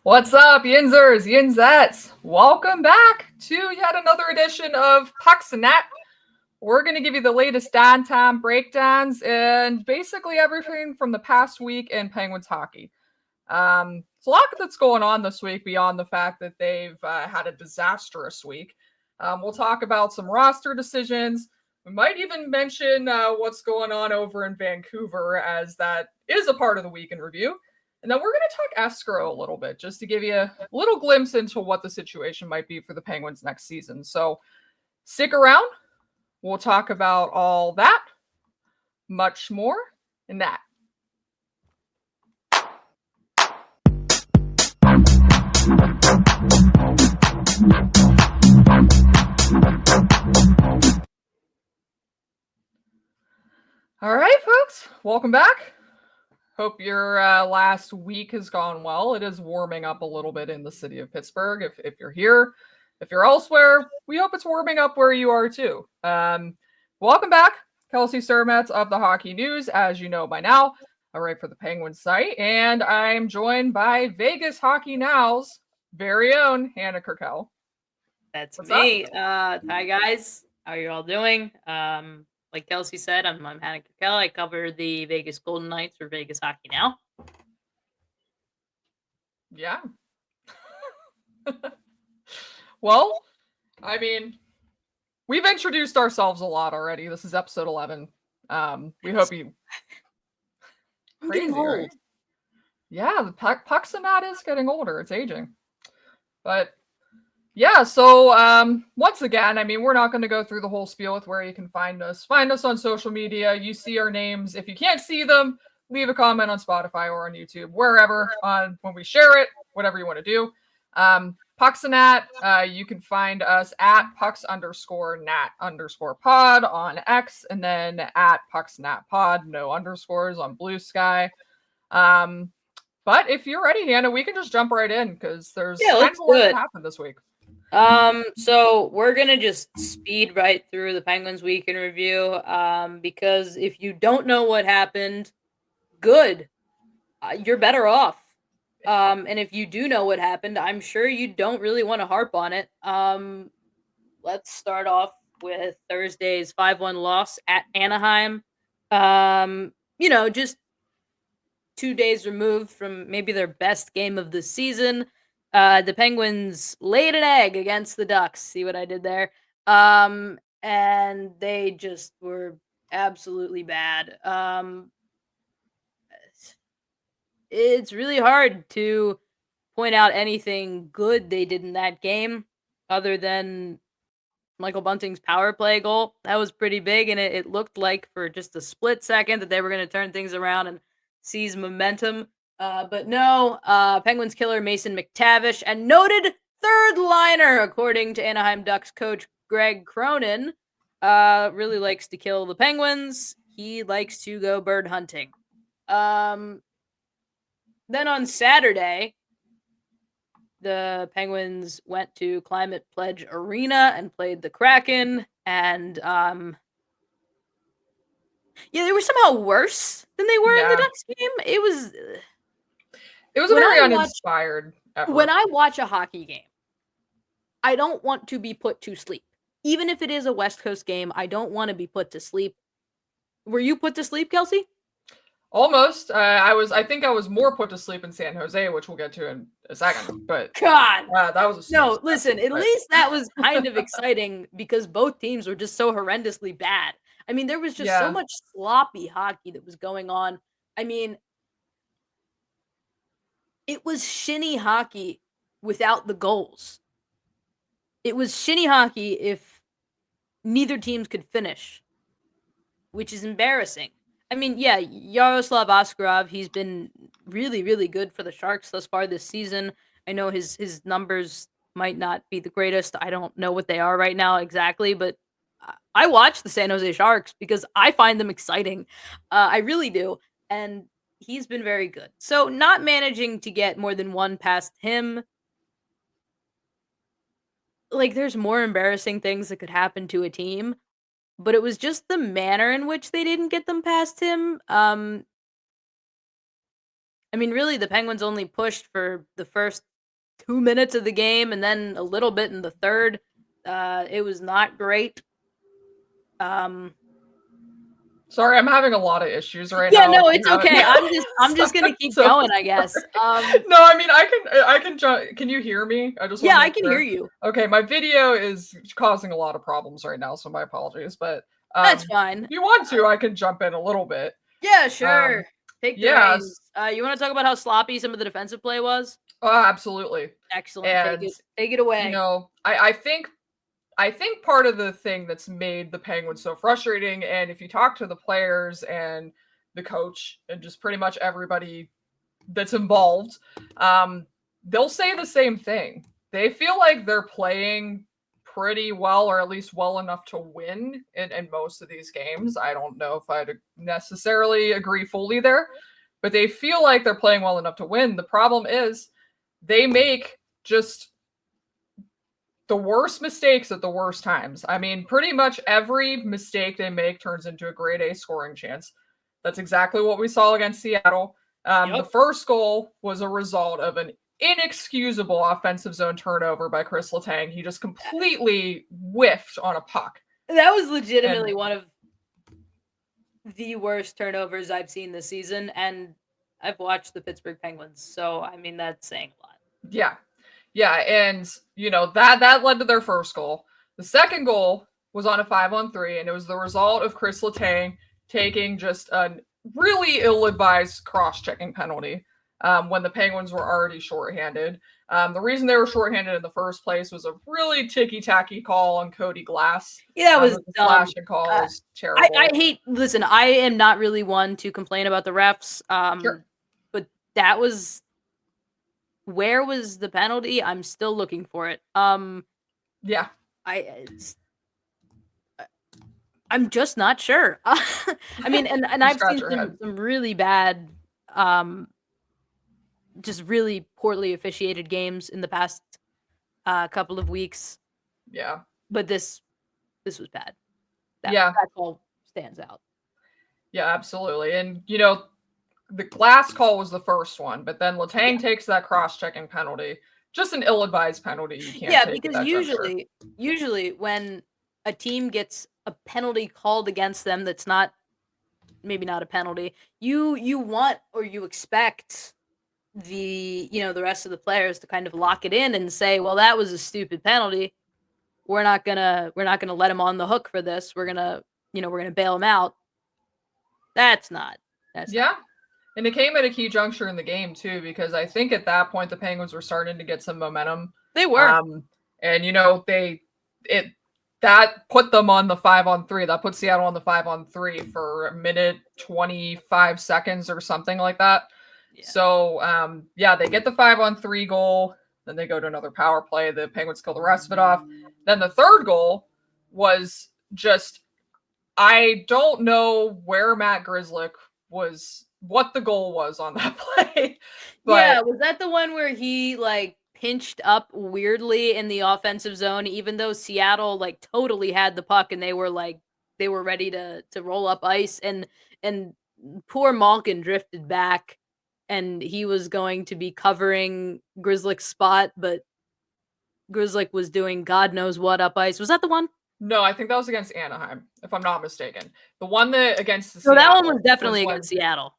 What's up, Yinzers, Yinzettes? Welcome back to yet another edition of Pucks and Net. We're going to give you the latest downtown breakdowns and basically everything from the past week in Penguins hockey. It's a lot that's going on this week beyond the fact that they've had a disastrous week. We'll talk about some roster decisions. We might even mention what's going on over in Vancouver, as that is a part of the week in review. And then we're going to talk Escrow a little bit, just to give you a little glimpse into what the situation might be for the Penguins next season. So stick around. We'll talk about all that, much more, and that. All right, folks, welcome back. Hope your last week has gone well. It is warming up a little bit in the city of Pittsburgh. If you're here, if you're elsewhere, we hope it's warming up where you are too. Welcome back, Kelsey Sermetz of the Hockey News, as you know by now. I write for the Penguins site, and I'm joined by Vegas Hockey Now's very own Hannah Kirkell. That's What's me. Hi guys. How are you all doing? Like Kelsey said, I'm Hannah Kirkell. I cover the Vegas Golden Knights for Vegas Hockey Now. Yeah. Well, I mean, we've introduced ourselves a lot already. This is episode 11. We hope you. I'm getting Crazy, old. right? Yeah, the pucks and that is getting older. It's aging. But yeah, so once again, I mean, we're not going to go through the whole spiel with where you can find us. Find us on social media. You see our names. If you can't see them, leave a comment on Spotify or on YouTube, wherever, on when we share it, whatever you want to do. Pucks and Nat, you can find us at pucks_nat_pod on X, and then at pucksnatpod, no underscores on Blue Sky. But if you're ready, Hannah, we can just jump right in because there's kind of a lot that happened this week. So we're gonna just speed right through the Penguins week in review. Because if you don't know what happened, good. You're better off. And if you do know what happened, I'm sure you don't really want to harp on it. Let's start off with Thursday's 5-1 loss at Anaheim. Just 2 days removed from maybe their best game of the season. The Penguins laid an egg against the Ducks. See what I did there? And they just were absolutely bad. It's really hard to point out anything good they did in that game other than Michael Bunting's power play goal. That was pretty big, and it looked like for just a split second that they were going to turn things around and seize momentum. But no, Penguins killer Mason McTavish, and noted third liner, according to Anaheim Ducks coach Greg Cronin, really likes to kill the Penguins. He likes to go bird hunting. Then on Saturday, the Penguins went to Climate Pledge Arena and played the Kraken, and they were somehow worse than they were in the Ducks game. It was a very uninspired effort. When I watch a hockey game, I don't want to be put to sleep. Even if it is a West Coast game, I don't want to be put to sleep. Were you put to sleep, Kelsey? Almost. I think I was more put to sleep in San Jose, which we'll get to in a second. But God, that was no. Listen, at least that was kind of exciting because both teams were just so horrendously bad. I mean, there was just so much sloppy hockey that was going on. I mean, it was shinny hockey without the goals. It was shinny hockey if neither teams could finish, which is embarrassing. I mean, yeah, Yaroslav Askarov, he's been really, really good for the Sharks thus far this season. I know his numbers might not be the greatest. I don't know what they are right now exactly, but I watch the San Jose Sharks because I find them exciting. I really do. And he's been very good. So not managing to get more than one past him, like, there's more embarrassing things that could happen to a team. But it was just the manner in which they didn't get them past him. I mean, really, the Penguins only pushed for the first 2 minutes of the game and then a little bit in the third. It was not great. Sorry, I'm having a lot of issues right Yeah, now. no, it's okay. I'm just gonna keep going, I guess. No, I mean I can jump. Can you hear me? I just want Yeah, to I make can sure. hear you. Okay, my video is causing a lot of problems right now, so my apologies. But That's fine. if you want to, I can jump in a little bit. Yeah, sure. Take the Yes. reins. You want to talk about how sloppy some of the defensive play was? Absolutely. Excellent. And Take it away. you know, I think part of the thing that's made the Penguins so frustrating, and if you talk to the players and the coach and just pretty much everybody that's involved, they'll say the same thing. They feel like they're playing pretty well, or at least well enough to win in most of these games. I don't know if I'd necessarily agree fully there, but they feel like they're playing well enough to win. The problem is they make just the worst mistakes at the worst times. I mean, pretty much every mistake they make turns into a grade A scoring chance. That's exactly what we saw against Seattle. The first goal was a result of an inexcusable offensive zone turnover by Chris Letang. He just completely whiffed on a puck. That was legitimately one of the worst turnovers I've seen this season, and I've watched the Pittsburgh Penguins, so I mean that's saying a lot. Yeah. Yeah, and you know, that led to their first goal. The second goal was on a 5-on-3, and it was the result of Chris Letang taking just a really ill-advised cross-checking penalty when the Penguins were already shorthanded. The reason they were shorthanded in the first place was a really ticky-tacky call on Cody Glass. Yeah, that was dumb. Flashing call was terrible. I hate. Listen, I am not really one to complain about the refs. Sure. But that was. Where was the penalty? I'm still looking for it. Yeah. I'm just not sure. I mean, and I've seen some really bad, just really poorly officiated games in the past couple of weeks. Yeah. But this was bad. That all stands out. Yeah, absolutely. And you know, the Glass call was the first one, but then Letang takes that cross-checking penalty. Just an ill-advised penalty. You can't take because usually when a team gets a penalty called against them that's maybe not a penalty, you want or you expect the rest of the players to kind of lock it in and say, well, that was a stupid penalty. We're not gonna let him on the hook for this. We're gonna bail him out. That's not. And it came at a key juncture in the game too, because I think at that point the Penguins were starting to get some momentum. They were, and you know that put them on the 5-on-3. That put Seattle on the 5-on-3 for a minute 25 seconds or something like that. Yeah. So they get the 5-on-3 goal. Then they go to another power play. The Penguins kill the rest of it off. Then the third goal was just, I don't know where Matt Grzelcyk was, what the goal was on that play. But was that the one where he pinched up weirdly in the offensive zone, even though Seattle totally had the puck and they were ready to roll up ice, and poor Malkin drifted back and he was going to be covering Grzelcyk's spot, but Grzelcyk was doing God knows what up ice. Was that the one? No, I think that was against Anaheim, if I'm not mistaken. The one that against the Seattle, that one was definitely against Seattle.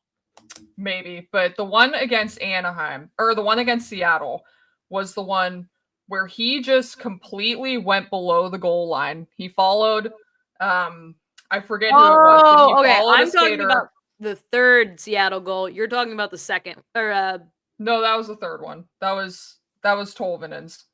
Maybe, but the one against Anaheim, or the one against Seattle, was the one where he just completely went below the goal line. He followed, I forget who it was. Oh, okay. I'm talking about the third Seattle goal. You're talking about the second, or no, that was the third one. That was Tolvanen's.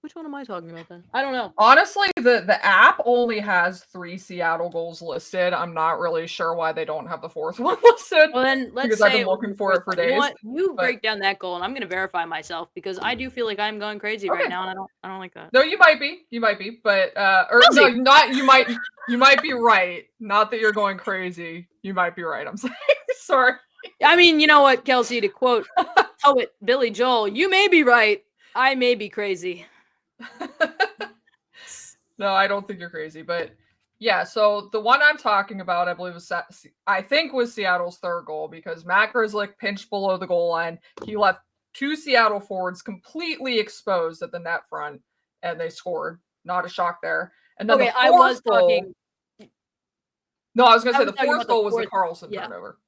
Which one am I talking about then? I don't know. Honestly, the app only has 3 Seattle goals listed. I'm not really sure why they don't have the fourth one listed. Well, then let's because I've been looking for it for days. You know what? You break down that goal, and I'm going to verify myself because I do feel like I'm going crazy right now, and I don't like that. No, you might be, but or no, not you might. You might be right. Not that you're going crazy. You might be right. I'm sorry. I mean, you know what, Kelsey? To quote poet Billy Joel, "You may be right. I may be crazy." No, I don't think you're crazy, but yeah. So the one I'm talking about, I believe, was Seattle's third goal because Matt Grzelcyk pinched below the goal line. He left two Seattle forwards completely exposed at the net front, and they scored. Not a shock there. And then Okay, the I was fourth goal. talking. No, I was going to I say was the talking fourth about the goal was the fourth- Carlson yeah. turnover.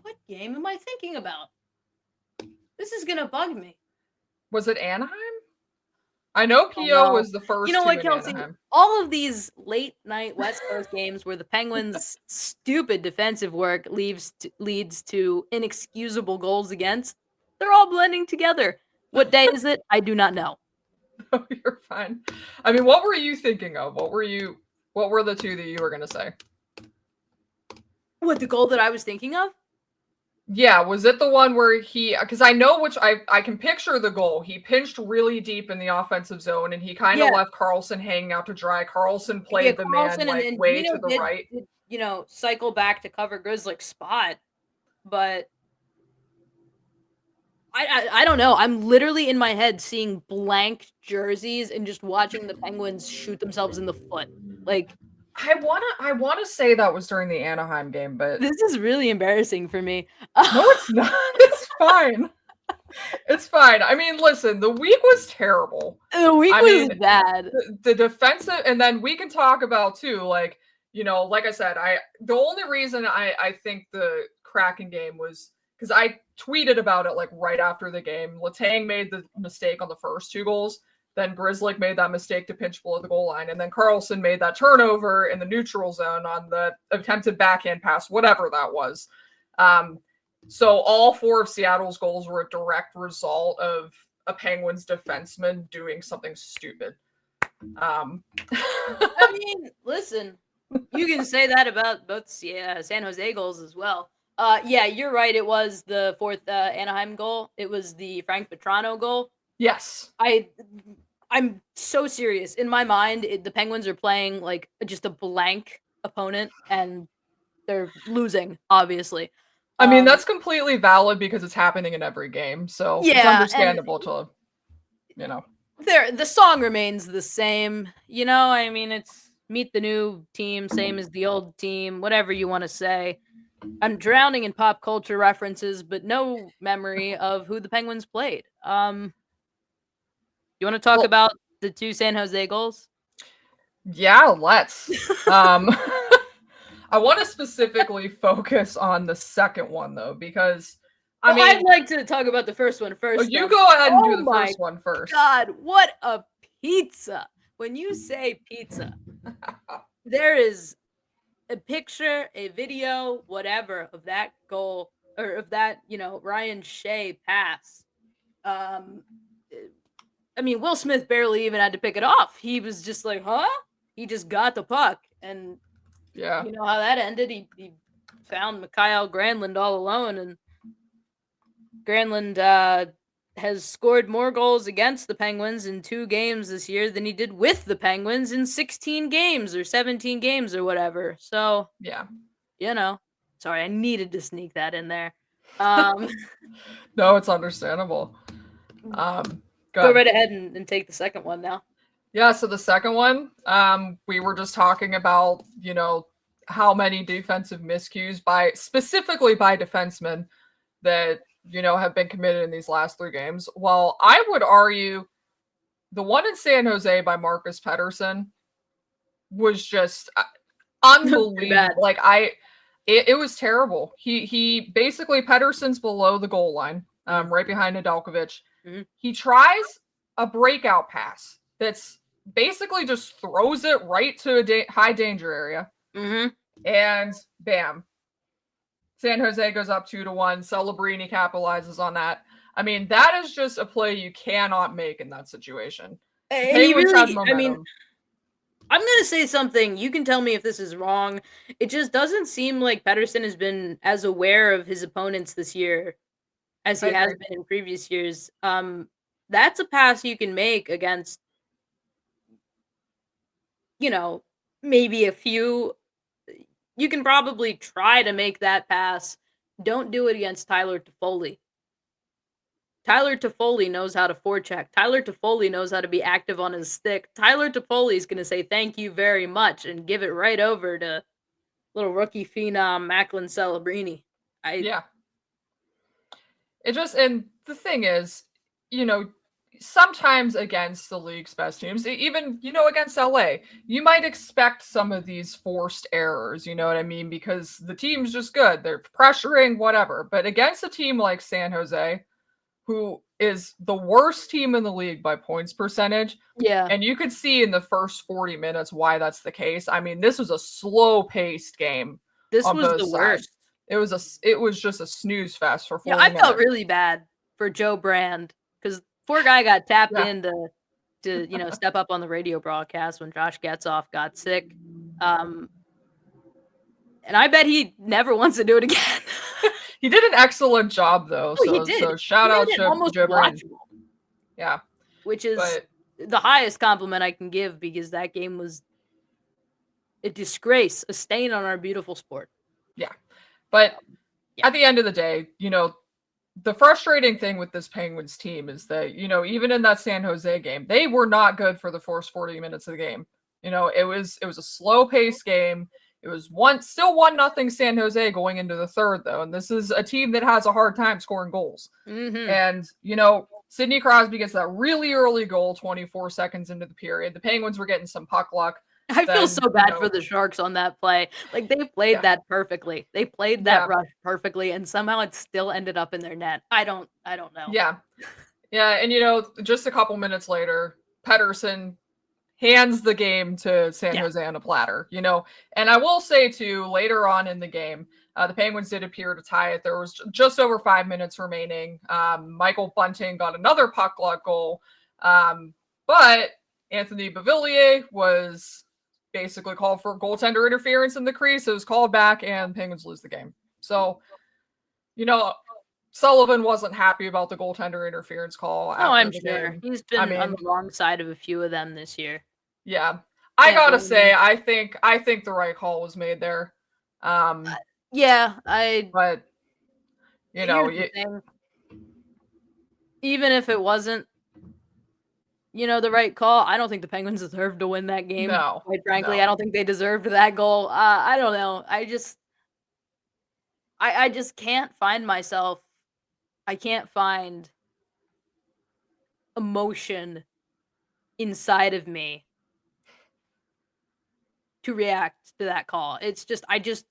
What game am I thinking about? This is gonna bug me. Was it Anaheim? I know Oh, P.O. no. was the first You know two what, in Kelsey? Anaheim. All of these late night West Coast games where the Penguins' stupid defensive work leads to inexcusable goals against, they're all blending together. What day is it? I do not know. Oh, you're fine. I mean, what were you thinking of? What were the two that you were going to say? What, the goal that I was thinking of? Yeah, was it the one where because I know which I can picture the goal. He pinched really deep in the offensive zone and he kind of left Carlson hanging out to dry. Carlson played the Carlson man and like then way to the right. did, cycle back to cover Grizzlick's spot, but I don't know. I'm literally in my head seeing blank jerseys and just watching the Penguins shoot themselves in the foot. Like, I wanna say that was during the Anaheim game, but this is really embarrassing for me. no, it's not. It's fine. It's fine. I mean, listen, the week was terrible. The week was bad. The defensive, and then we can talk about too, like, like I said, the only reason I think the Kraken game was because I tweeted about it like right after the game. Letang made the mistake on the first two goals. Then Grizzlick made that mistake to pinch below the goal line. And then Carlson made that turnover in the neutral zone on the attempted backhand pass, whatever that was. So all four of Seattle's goals were a direct result of a Penguins defenseman doing something stupid. I mean, listen, you can say that about both San Jose goals as well. Yeah, you're right. It was the fourth Anaheim goal. It was the Frank Petrano goal. Yes. I'm so serious. In my mind, the Penguins are playing like just a blank opponent, and they're losing, obviously. I mean, that's completely valid because it's happening in every game. So it's understandable to, the song remains the same. I mean, it's meet the new team, same as the old team, whatever you want to say. I'm drowning in pop culture references, but no memory of who the Penguins played. You want to talk about the two San Jose goals? Yeah, let's. I want to specifically focus on the second one though, because I'd like to talk about the first one first. Oh, you go ahead and do the first one first. God, what a pizza! When you say pizza, there is a picture, a video, whatever of that goal or of that, Ryan Shea pass. I mean, Will Smith barely even had to pick it off. He was just like, huh? He just got the puck. And yeah, you know how that ended? He found Mikael Granlund all alone. And Granlund has scored more goals against the Penguins in 2 games this year than he did with the Penguins in 16 games or 17 games or whatever. So, yeah. Sorry, I needed to sneak that in there. No, it's understandable. Go right ahead and take the second one now. Yeah, so the second one, we were just talking about, how many defensive miscues specifically by defensemen that, have been committed in these last 3 games. Well, I would argue the one in San Jose by Marcus Pettersson was just unbelievable. Like it was terrible. He basically, Pettersson's below the goal line, right behind Nedeljkovic. Mm-hmm. He tries a breakout pass that's basically just throws it right to a high danger area. Mm-hmm. And bam, San Jose goes up 2-1. Celebrini capitalizes on that. I mean, that is just a play you cannot make in that situation. I mean, I'm going to say something. You can tell me if this is wrong. It just doesn't seem like Pettersson has been as aware of his opponents this year as he has been in previous years. That's a pass you can make against, maybe a few. You can probably try to make that pass. Don't do it against Tyler Toffoli. Tyler Toffoli knows how to forecheck. Tyler Toffoli knows how to be active on his stick. Tyler Toffoli is going to say thank you very much and give it right over to Little rookie phenom Macklin Celebrini. Yeah. It just, and the thing is, you know, sometimes against the league's best teams, even, against LA, you might expect some of these forced errors, you know what I mean? Because the team's just good. They're pressuring, whatever. But against a team like San Jose, who is the worst team in the league by points percentage, Yeah. and you could see in the first 40 minutes why that's the case. I mean, this was a slow-paced game This on was both the sides. worst. It was just a snooze fest for Yeah, 40 I felt minutes. really bad for Joe Brand because poor guy got tapped Yeah. in to step up on the radio broadcast when Josh Getzoff got sick. And I bet he never wants to do it again. He did an excellent job though. Oh, he So did. shout He out made it almost Joe Brand. watchable, Yeah. which is But the highest compliment I can give because that game was a disgrace, a stain on our beautiful sport. yeah. But Yeah. at the end of the day, the frustrating thing with this Penguins team is that, even in that San Jose game, they were not good for the first 40 minutes of the game. It was a slow-paced game. It was still 1-0 San Jose going into the third, though. And this is a team that has a hard time scoring goals. Mm-hmm. And, Sidney Crosby gets that really early goal 24 seconds into the period. The Penguins were getting some puck luck. I feel Then, so bad for the Sharks on that play. Like, they played that perfectly. They played that rush perfectly, and somehow it still ended up in their net. I don't know. Yeah. Yeah, and just a couple minutes later, Pettersson hands the game to San Jose on a platter, And I will say, too, later on in the game, the Penguins did appear to tie it. There was just over 5 minutes remaining. Michael Bunting got another puck luck goal. But Anthony Beauvillier was basically called for goaltender interference in the crease. It was called back, and Penguins lose the game. So, Sullivan wasn't happy about the goaltender interference call after I'm the sure. game. He's been on the wrong side of a few of them this year. Yeah. I gotta say, I think the right call was made there. Yeah, but even if it wasn't, the right call, I don't think the Penguins deserved to win that game. No. Quite frankly, no. I don't think they deserved that goal. I don't know. I just can't find myself. I can't find emotion inside of me to react to that call. It's just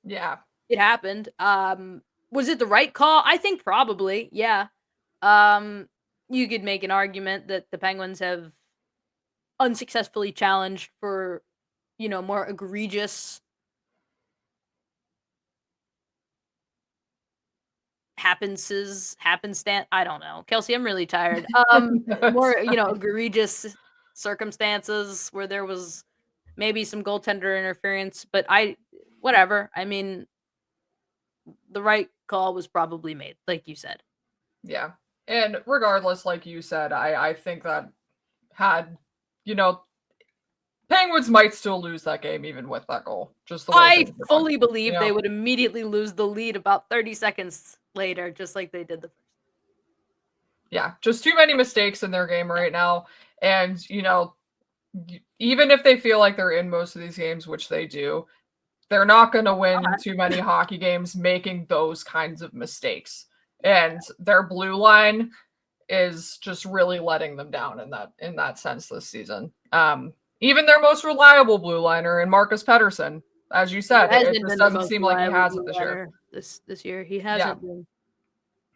Yeah. it happened. Was it the right call? I think probably. Yeah. You could make an argument that the Penguins have unsuccessfully challenged for, more egregious happenstance. I don't know. Kelsey, I'm really tired. More, egregious circumstances where there was maybe some goaltender interference, but whatever. I mean, the right call was probably made, like you said. Yeah. And regardless, like you said, I think that had, Penguins might still lose that game even with that goal. Just the way I things were going, fully believe they would immediately lose the lead about 30 seconds later, just like they did the first. Yeah, just too many mistakes in their game right now. And, even if they feel like they're in most of these games, which they do, they're not going to win too many hockey games making those kinds of mistakes. And their blue line is just really letting them down in that sense this season. Even their most reliable blue liner in Marcus Pettersson, as you said, it just doesn't seem like he has it this year. This year, he hasn't been.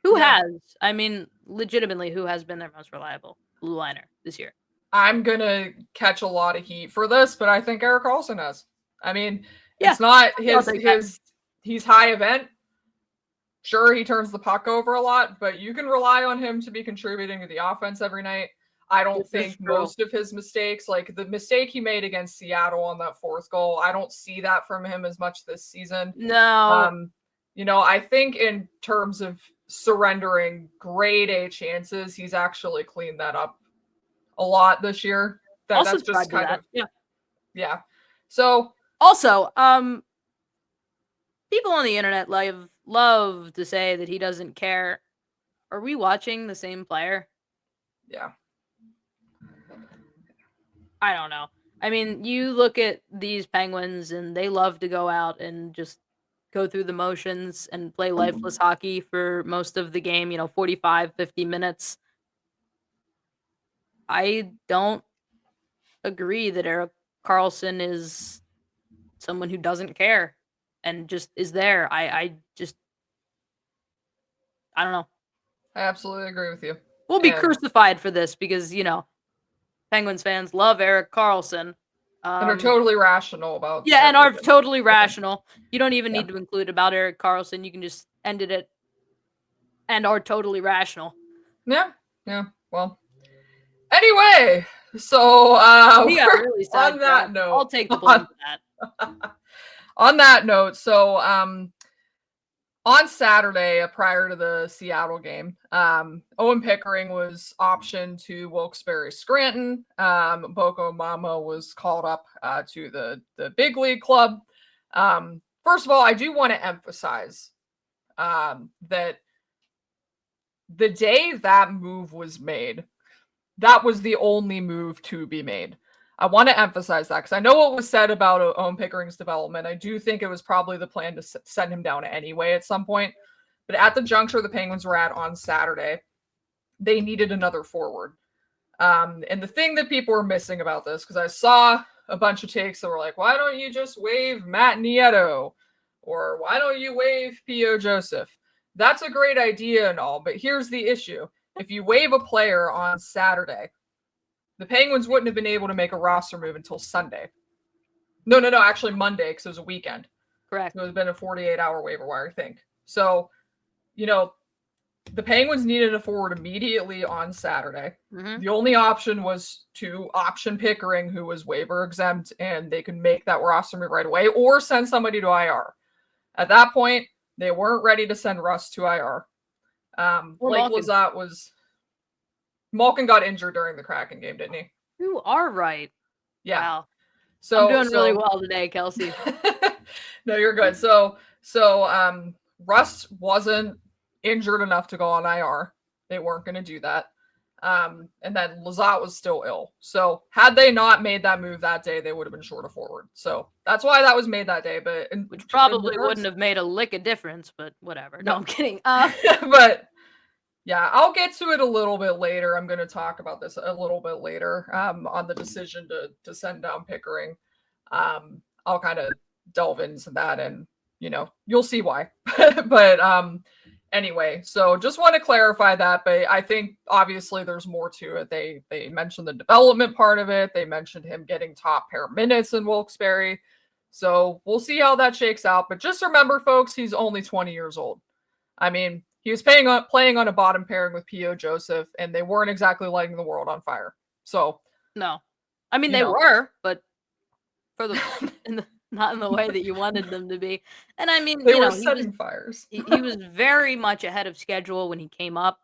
Who has? I mean, legitimately, who has been their most reliable blue liner this year? I'm gonna catch a lot of heat for this, but I think Erik Karlsson has. I mean, it's not he's high event. Sure, he turns the puck over a lot, but you can rely on him to be contributing to the offense every night. I don't think most of his mistakes, like the mistake he made against Seattle on that fourth goal, I don't see that from him as much this season. No. I think in terms of surrendering grade A chances, he's actually cleaned that up a lot this year. That's just kind of yeah. So also, people on the internet love to say that he doesn't care. Are we watching the same player? Yeah. I don't know. I mean, you look at these Penguins, and they love to go out and just go through the motions and play lifeless hockey for most of the game, 45, 50 minutes. I don't agree that Erik Karlsson is someone who doesn't care and just is there. I don't know. I absolutely agree with you. We'll be And- crucified for this because, Penguins fans love Erik Karlsson. And are totally rational about and are everything. totally rational. You don't even Yeah. need to include about Erik Karlsson. You can just end it at and are totally rational. Yeah. Well, anyway, so We got really on that sidetracked. note, I'll take the blame for that. on that note, so on Saturday, prior to the Seattle game, Owen Pickering was optioned to Wilkes-Barre Scranton. Boko Mama was called up to the big league club. First of all, I do want to emphasize that the day that move was made, that was the only move to be made. I want to emphasize that because I know what was said about Owen Pickering's development. I do think it was probably the plan to send him down anyway at some point. But at the juncture the Penguins were at on Saturday, they needed another forward. And the thing that people were missing about this, because I saw a bunch of takes that were like, why don't you just waive Matt Nieto? Or why don't you waive P.O. Joseph? That's a great idea and all, but here's the issue. If you waive a player on Saturday, the Penguins wouldn't have been able to make a roster move until Sunday. No, actually Monday, because it was a weekend. Correct. So it would have been a 48-hour waiver wire, I think. So, the Penguins needed a forward immediately on Saturday. Mm-hmm. The only option was to option Pickering, who was waiver exempt, and they could make that roster move right away, or send somebody to IR. At that point, they weren't ready to send Russ to IR. Blake Lizotte was... Malkin got injured during the Kraken game, didn't he? You are right. Yeah. Wow. So I'm doing really well today, Kelsey. No, you're good. So Russ wasn't injured enough to go on IR. They weren't going to do that. And then Lizotte was still ill. So had they not made that move that day, they would have been short of forward. So that's why that was made that day. But which probably wouldn't have made a lick of difference, but whatever. No, I'm kidding. But yeah, I'll get to it a little bit later. I'm going to talk about this a little bit later on the decision to send down Pickering. I'll kind of delve into that and, you'll see why. But anyway, so just want to clarify that. But I think obviously there's more to it. They mentioned the development part of it. They mentioned him getting top pair minutes in Wilkes-Barre. So we'll see how that shakes out. But just remember, folks, he's only 20 years old. I mean, he was playing on a bottom pairing with P.O. Joseph, and they weren't exactly lighting the world on fire. So no, I mean they were, but for not in the way that you wanted them to be. And I mean, they were setting fires. he was very much ahead of schedule when he came up.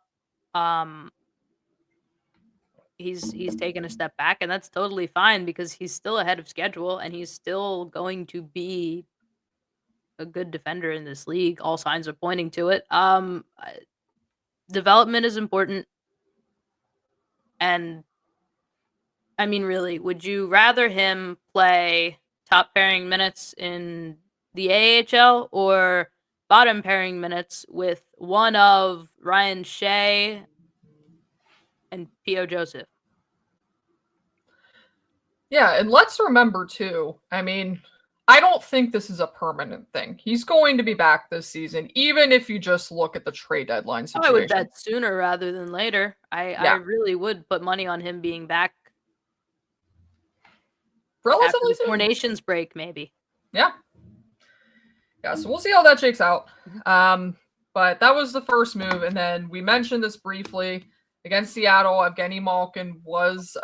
He's taken a step back, and that's totally fine because he's still ahead of schedule, and he's still going to be a good defender in this league. All signs are pointing to it. Development is important. And I mean, really, would you rather him play top pairing minutes in the AHL or bottom pairing minutes with one of Ryan Shea and P.O. Joseph? Yeah, and let's remember too, I mean, I don't think this is a permanent thing. He's going to be back this season, even if you just look at the trade deadline situation. I would bet sooner rather than later. I really would put money on him being back relatively after the 4 Nations break, maybe. Yeah. Yeah, so we'll see how that shakes out. But that was the first move, and then we mentioned this briefly. Against Seattle, Evgeny Malkin was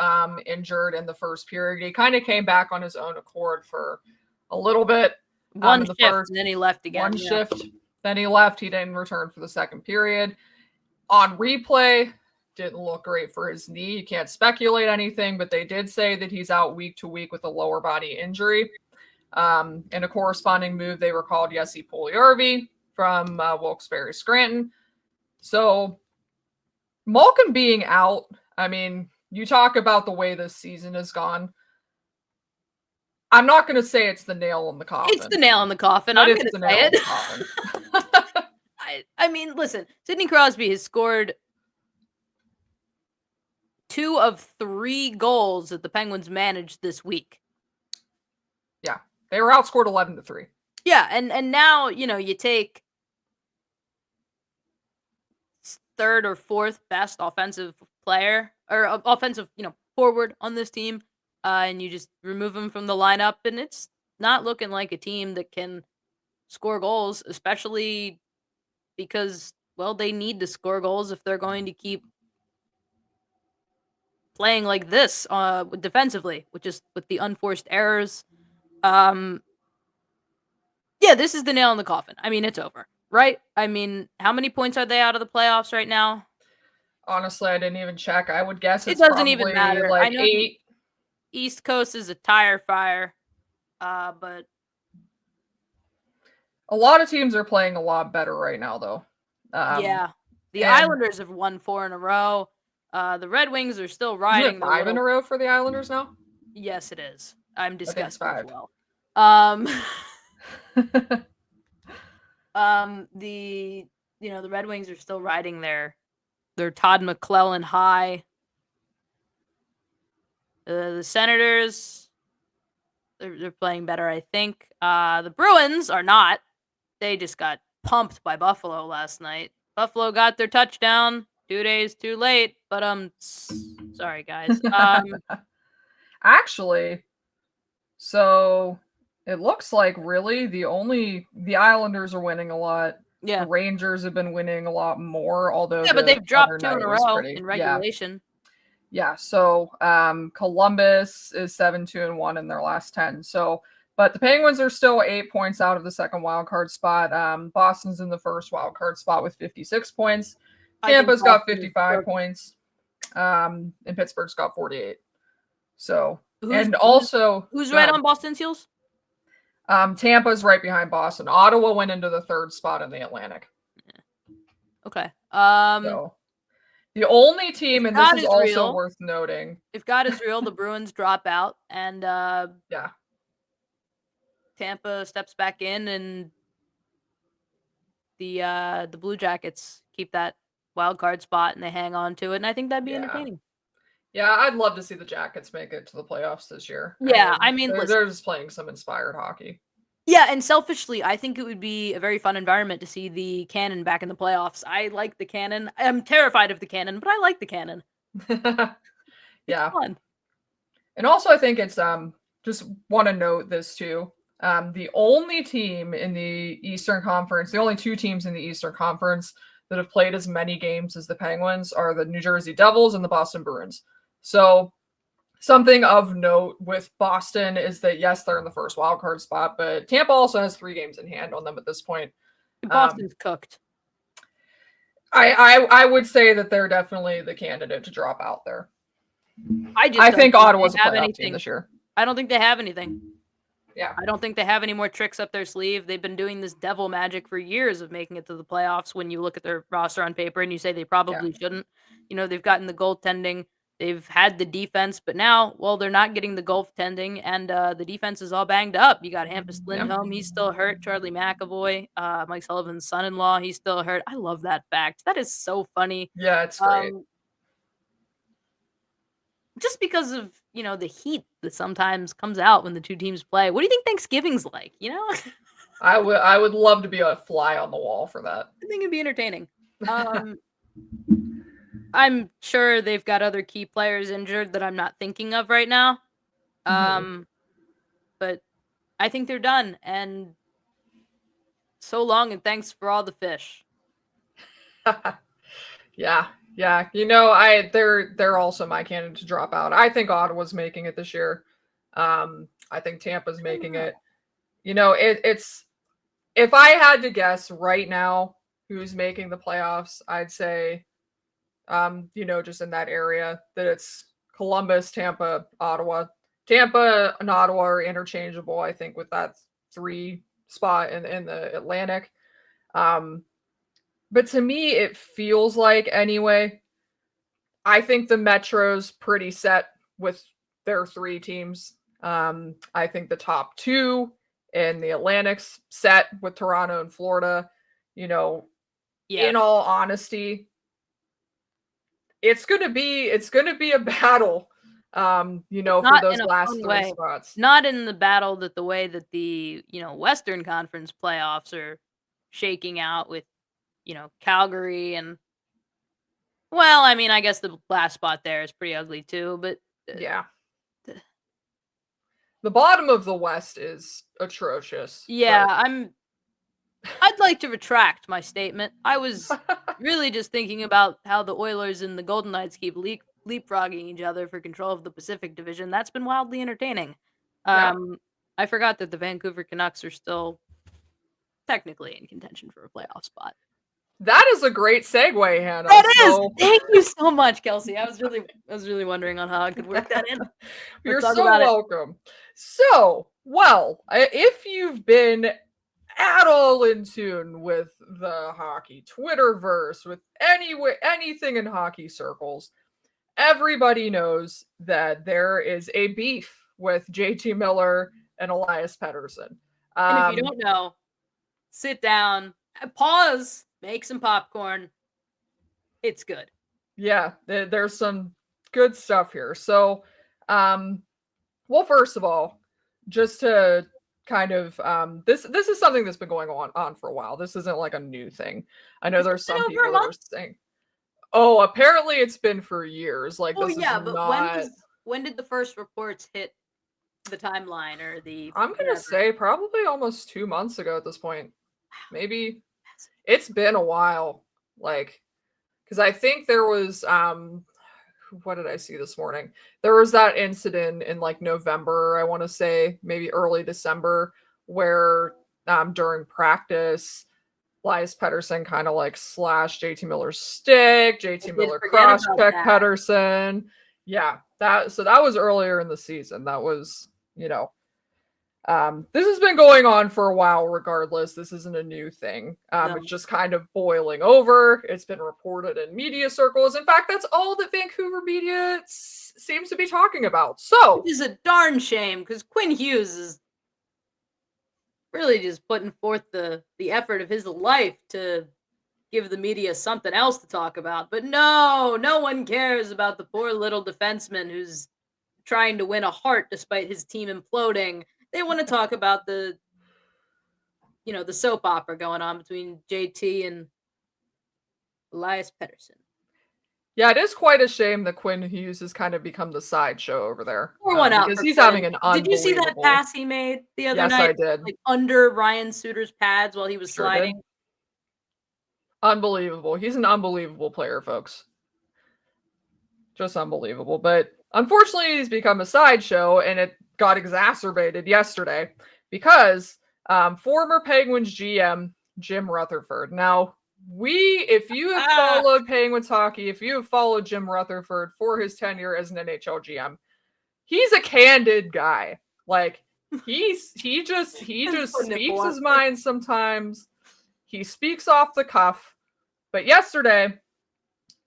injured in the first period. He kind of came back on his own accord for a little bit. One shift, and then he left again. One shift, then he left. He didn't return for the second period. On replay, didn't look great for his knee. You can't speculate anything, but they did say that he's out week to week with a lower body injury. In a corresponding move, they recalled Jesse Puljujärvi from Wilkes-Barre Scranton. So Malkin being out, I mean, you talk about the way this season has gone. I'm not going to say it's the nail in the coffin. It's the nail in the coffin. But I'm it's going the to say nail in it. the coffin. I mean, listen, Sidney Crosby has scored 2 of 3 goals that the Penguins managed this week. Yeah, they were outscored 11-3. Yeah, and now, you take third or fourth best offensive player or offensive, forward on this team, and you just remove him from the lineup, and it's not looking like a team that can score goals, especially because, well, they need to score goals if they're going to keep playing like this defensively, which is with the unforced errors. Yeah, this is the nail in the coffin. I mean, it's over, right? I mean, how many points are they out of the playoffs right now? Honestly, I didn't even check. I would guess It it's doesn't even probably matter. I like know 8. the East Coast is a tire fire, but A lot of teams are playing a lot better right now, though. yeah, the and Islanders have won 4 in a row. The Red Wings are still isn't riding it their 5 in a little. row for the Islanders now? Yes, it is. I'm I think it's disgusted as 5. well. The the Red Wings are still riding their Todd McClellan high. The Senators, they're playing better, I think. The Bruins are not. They just got pumped by Buffalo last night. Buffalo got their touchdown 2 days too late, but sorry guys. Actually, so it looks like really the Islanders are winning a lot. Yeah. The Rangers have been winning a lot more, although But they've dropped 2 in a row in yeah. regulation. Yeah, so Columbus is 7-2-1 in their last 10. So, but the Penguins are still 8 points out of the second wild card spot. Boston's in the first wild card spot with 56 points. Tampa's got 55 points. And Pittsburgh's got 48. So, who's right ahead. on Boston's heels? Tampa's right behind Boston. Ottawa went into the third spot in the Atlantic. Okay. So the only team, and this is also real, worth noting. If God is real, the Bruins drop out, and yeah, Tampa steps back in, and the Blue Jackets keep that wild card spot, and they hang on to it, and I think that'd be entertaining. Yeah, I'd love to see the Jackets make it to the playoffs this year. Yeah, they're just playing some inspired hockey. Yeah, and selfishly, I think it would be a very fun environment to see the Cannon back in the playoffs. I like the Cannon. I'm terrified of the Cannon, but I like the Cannon. Yeah. Fun. And also, I think it's just want to note this too. The only team in the Eastern Conference, the only 2 teams in the Eastern Conference that have played as many games as the Penguins are the New Jersey Devils and the Boston Bruins. So something of note with Boston is that, yes, they're in the first wildcard spot, but Tampa also has 3 games in hand on them at this point. Boston's cooked. I would say that they're definitely the candidate to drop out there. I think Ottawa's a playoff team this year. I don't think they have anything. Yeah. I don't think they have any more tricks up their sleeve. They've been doing this devil magic for years of making it to the playoffs when you look at their roster on paper and you say they probably shouldn't. They've gotten the goaltending. They've had the defense, but now, well, they're not getting the goaltending, and the defense is all banged up. You got Hampus Lindholm, he's still hurt. Charlie McAvoy, Mike Sullivan's son-in-law, he's still hurt. I love that fact. That is so funny. Yeah, it's great. Just because of, the heat that sometimes comes out when the 2 teams play. What do you think Thanksgiving's like, I would love to be a fly on the wall for that. I think it'd be entertaining. I'm sure they've got other key players injured that I'm not thinking of right now. But I think they're done, and so long, and thanks for all the fish. Yeah. They're also my candidate to drop out. I think Ottawa's making it this year. I think Tampa's making it. It's if I had to guess right now who's making the playoffs, I'd say just in that area that it's Columbus, Tampa, Ottawa. Tampa and Ottawa are interchangeable, I think, with that 3 spot in the Atlantic. But to me, it feels like, anyway, I think the Metro's pretty set with their 3 teams. I think the top two in the Atlantic's set with Toronto and Florida, you know, in all honesty, it's gonna be a battle. For those last three spots. Not in the battle that the way that the, Western Conference playoffs are shaking out with, Calgary and well, I mean, I guess the last spot there is pretty ugly too, but yeah. The bottom of the West is atrocious. Yeah, I'd like to retract my statement. I was really just thinking about how the Oilers and the Golden Knights keep leapfrogging each other for control of the Pacific Division. That's been wildly entertaining. Yeah. I forgot that the Vancouver Canucks are still technically in contention for a playoff spot. That is a great segue, Hannah. That is. Thank you so much, Kelsey. I was really wondering on how I could work that in. You're so welcome. So, if you've been at all in tune with the hockey Twitterverse, with anything in hockey circles, everybody knows that there is a beef with JT Miller and Elias Pettersson. And if you don't know, sit down, pause, make some popcorn. It's good. Yeah, there's some good stuff here. So, first of all, just to kind of this is something that's been going on for a while. This isn't like a new thing. I know there's some people that are saying, "Oh, apparently it's been for years." Like, this is not. When did the first reports hit the timeline or the? I'm gonna say probably almost 2 months ago at this point. Maybe it's been a while. Like, because I think there was what did I see this morning? There was that incident in like November, I want to say, maybe early December, where during practice, Elias Pettersson kind of like slashed JT Miller's stick. JT Miller cross-checked Pettersson. Yeah, that was earlier in the season. That was, this has been going on for a while regardless. This isn't a new thing. No. It's just kind of boiling over. It's been reported in media circles. In fact, that's all that Vancouver media seems to be talking about. So, which is a darn shame because Quinn Hughes is really just putting forth the effort of his life to give the media something else to talk about. But no one cares about the poor little defenseman who's trying to win a heart despite his team imploding. They want to talk about the soap opera going on between JT and Elias Pettersson. Yeah, it is quite a shame that Quinn Hughes has kind of become the sideshow over there. Pour one out because he's having an unbelievable. Did you see that pass he made the other night? Yes, I did. Like under Ryan Suter's pads while he was sliding. Did. Unbelievable. He's an unbelievable player, folks. Just unbelievable. But unfortunately, he's become a sideshow, and it got exacerbated yesterday because former Penguins GM Jim Rutherford. Now, if you have followed Penguins hockey, if you have followed Jim Rutherford for his tenure as an NHL GM, he's a candid guy. Like, he just speaks his mind sometimes. He speaks off the cuff. But yesterday,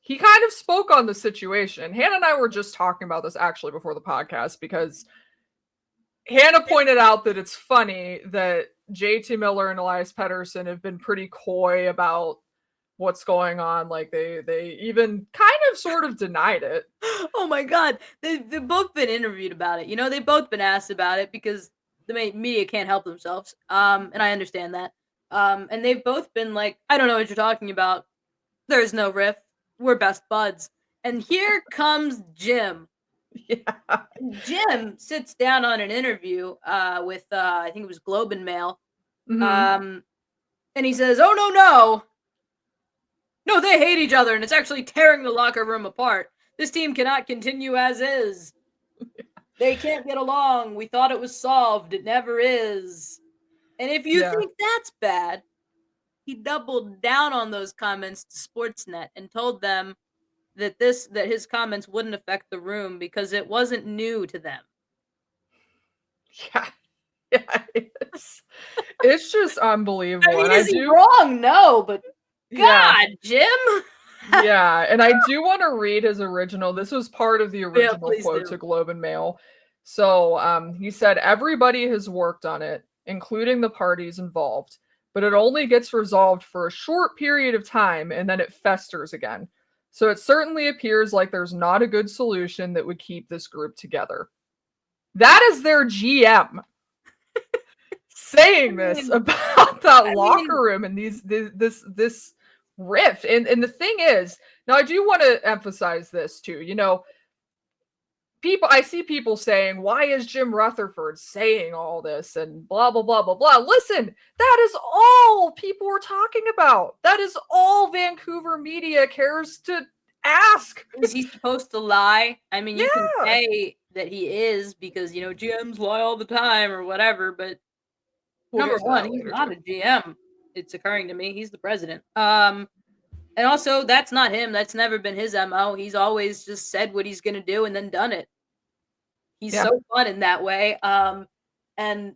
he kind of spoke on the situation. Hannah and I were just talking about this actually before the podcast because Hannah pointed out that it's funny that JT Miller and Elias Pettersson have been pretty coy about what's going on. Like they even kind of sort of denied it. Oh my God. They've both been interviewed about it. They've both been asked about it because the media can't help themselves. And I understand that. And they've both been like, I don't know what you're talking about. There's no riff. We're best buds. And here comes Jim. Yeah. Jim sits down on an interview with, I think it was Globe and Mail. Mm-hmm. And he says, oh, no, they hate each other, and it's actually tearing the locker room apart. This team cannot continue as is. They can't get along. We thought it was solved. It never is. And if you think that's bad, he doubled down on those comments to Sportsnet and told them that his comments wouldn't affect the room because it wasn't new to them. Yeah, it's just unbelievable. I mean, is he wrong? No, but God, Jim. Yeah, and I do want to read his original. This was part of the original quote to Globe and Mail. So he said everybody has worked on it, including the parties involved, but it only gets resolved for a short period of time and then it festers again. So it certainly appears like there's not a good solution that would keep this group together. That is their GM saying this about that locker room and this rift. And the thing is, now I do want to emphasize this too. I see people saying, why is Jim Rutherford saying all this and blah blah blah blah blah. Listen, that is all people are talking about. That is all Vancouver media cares to ask. Is he supposed to lie? I mean, you can say that he is because GMs lie all the time or whatever, but number one, he's not a GM. It's occurring to me. He's the president. And also, that's not him. That's never been his MO. He's always just said what he's going to do and then done it. He's so fun in that way. And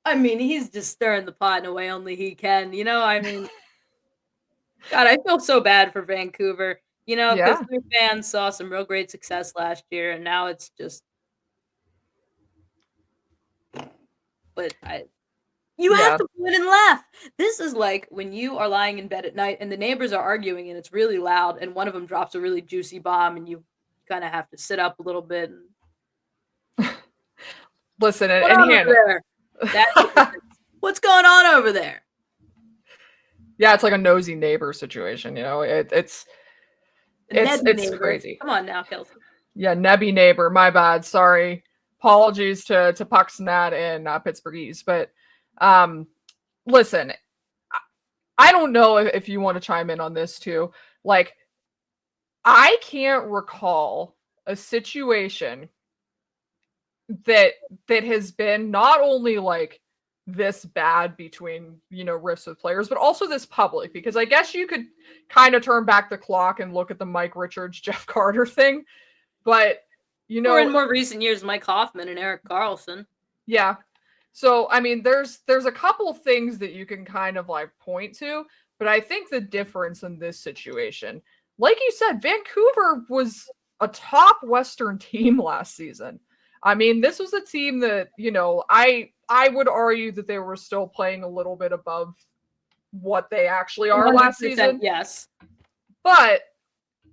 I mean, he's just stirring the pot in a way only he can. I mean, God, I feel so bad for Vancouver. Because their fans saw some real great success last year, and now it's just. But you have to point and laugh. This is like when you are lying in bed at night and the neighbors are arguing and it's really loud and one of them drops a really juicy bomb and you kind of have to sit up a little bit. Listen, and Hannah. What's going on over there? Yeah, it's like a nosy neighbor situation. It's crazy. Come on now, Kelsey. Yeah, Nebby neighbor. My bad. Sorry. Apologies to Pucksnat and Pittsburghese, but listen, I don't know if you want to chime in on this too. Like, I can't recall a situation that has been not only like this bad between rifts with players, but also this public, because I guess you could kind of turn back the clock and look at the Mike Richards, Jeff Carter thing, but or in more recent years, Mike Hoffman and Erik Karlsson. Yeah. So, I mean, there's a couple things that you can kind of like point to, but I think the difference in this situation, like you said, Vancouver was a top Western team last season. I mean, this was a team that, I would argue that they were still playing a little bit above what they actually are last season. Yes. But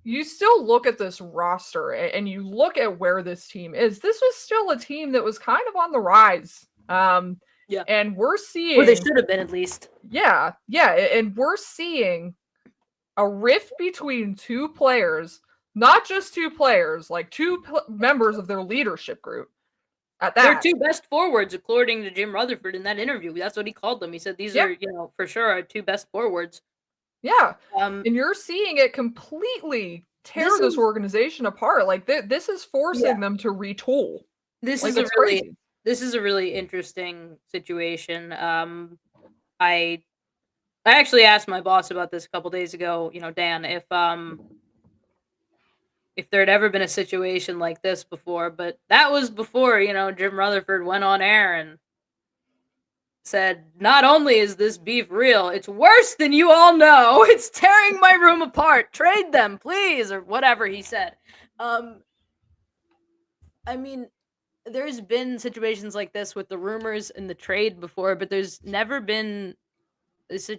you still look at this roster and you look at where this team is. This was still a team that was kind of on the rise. And we're seeing... Or they should have been, at least. Yeah. And we're seeing a rift between two players, not just two players, like two members of their leadership group. At that. They're two best forwards, according to Jim Rutherford in that interview. That's what he called them. He said these are, for sure, our two best forwards. Yeah. And you're seeing it completely tear this organization apart. Like this is forcing them to retool. This is a really interesting situation. I actually asked my boss about this a couple days ago, Dan, if there had ever been a situation like this before, but that was before, Jim Rutherford went on air and said, not only is this beef real, it's worse than you all know. It's tearing my room apart. Trade them, please, or whatever he said. I mean, there's been situations like this with the rumors and the trade before, but there's never been this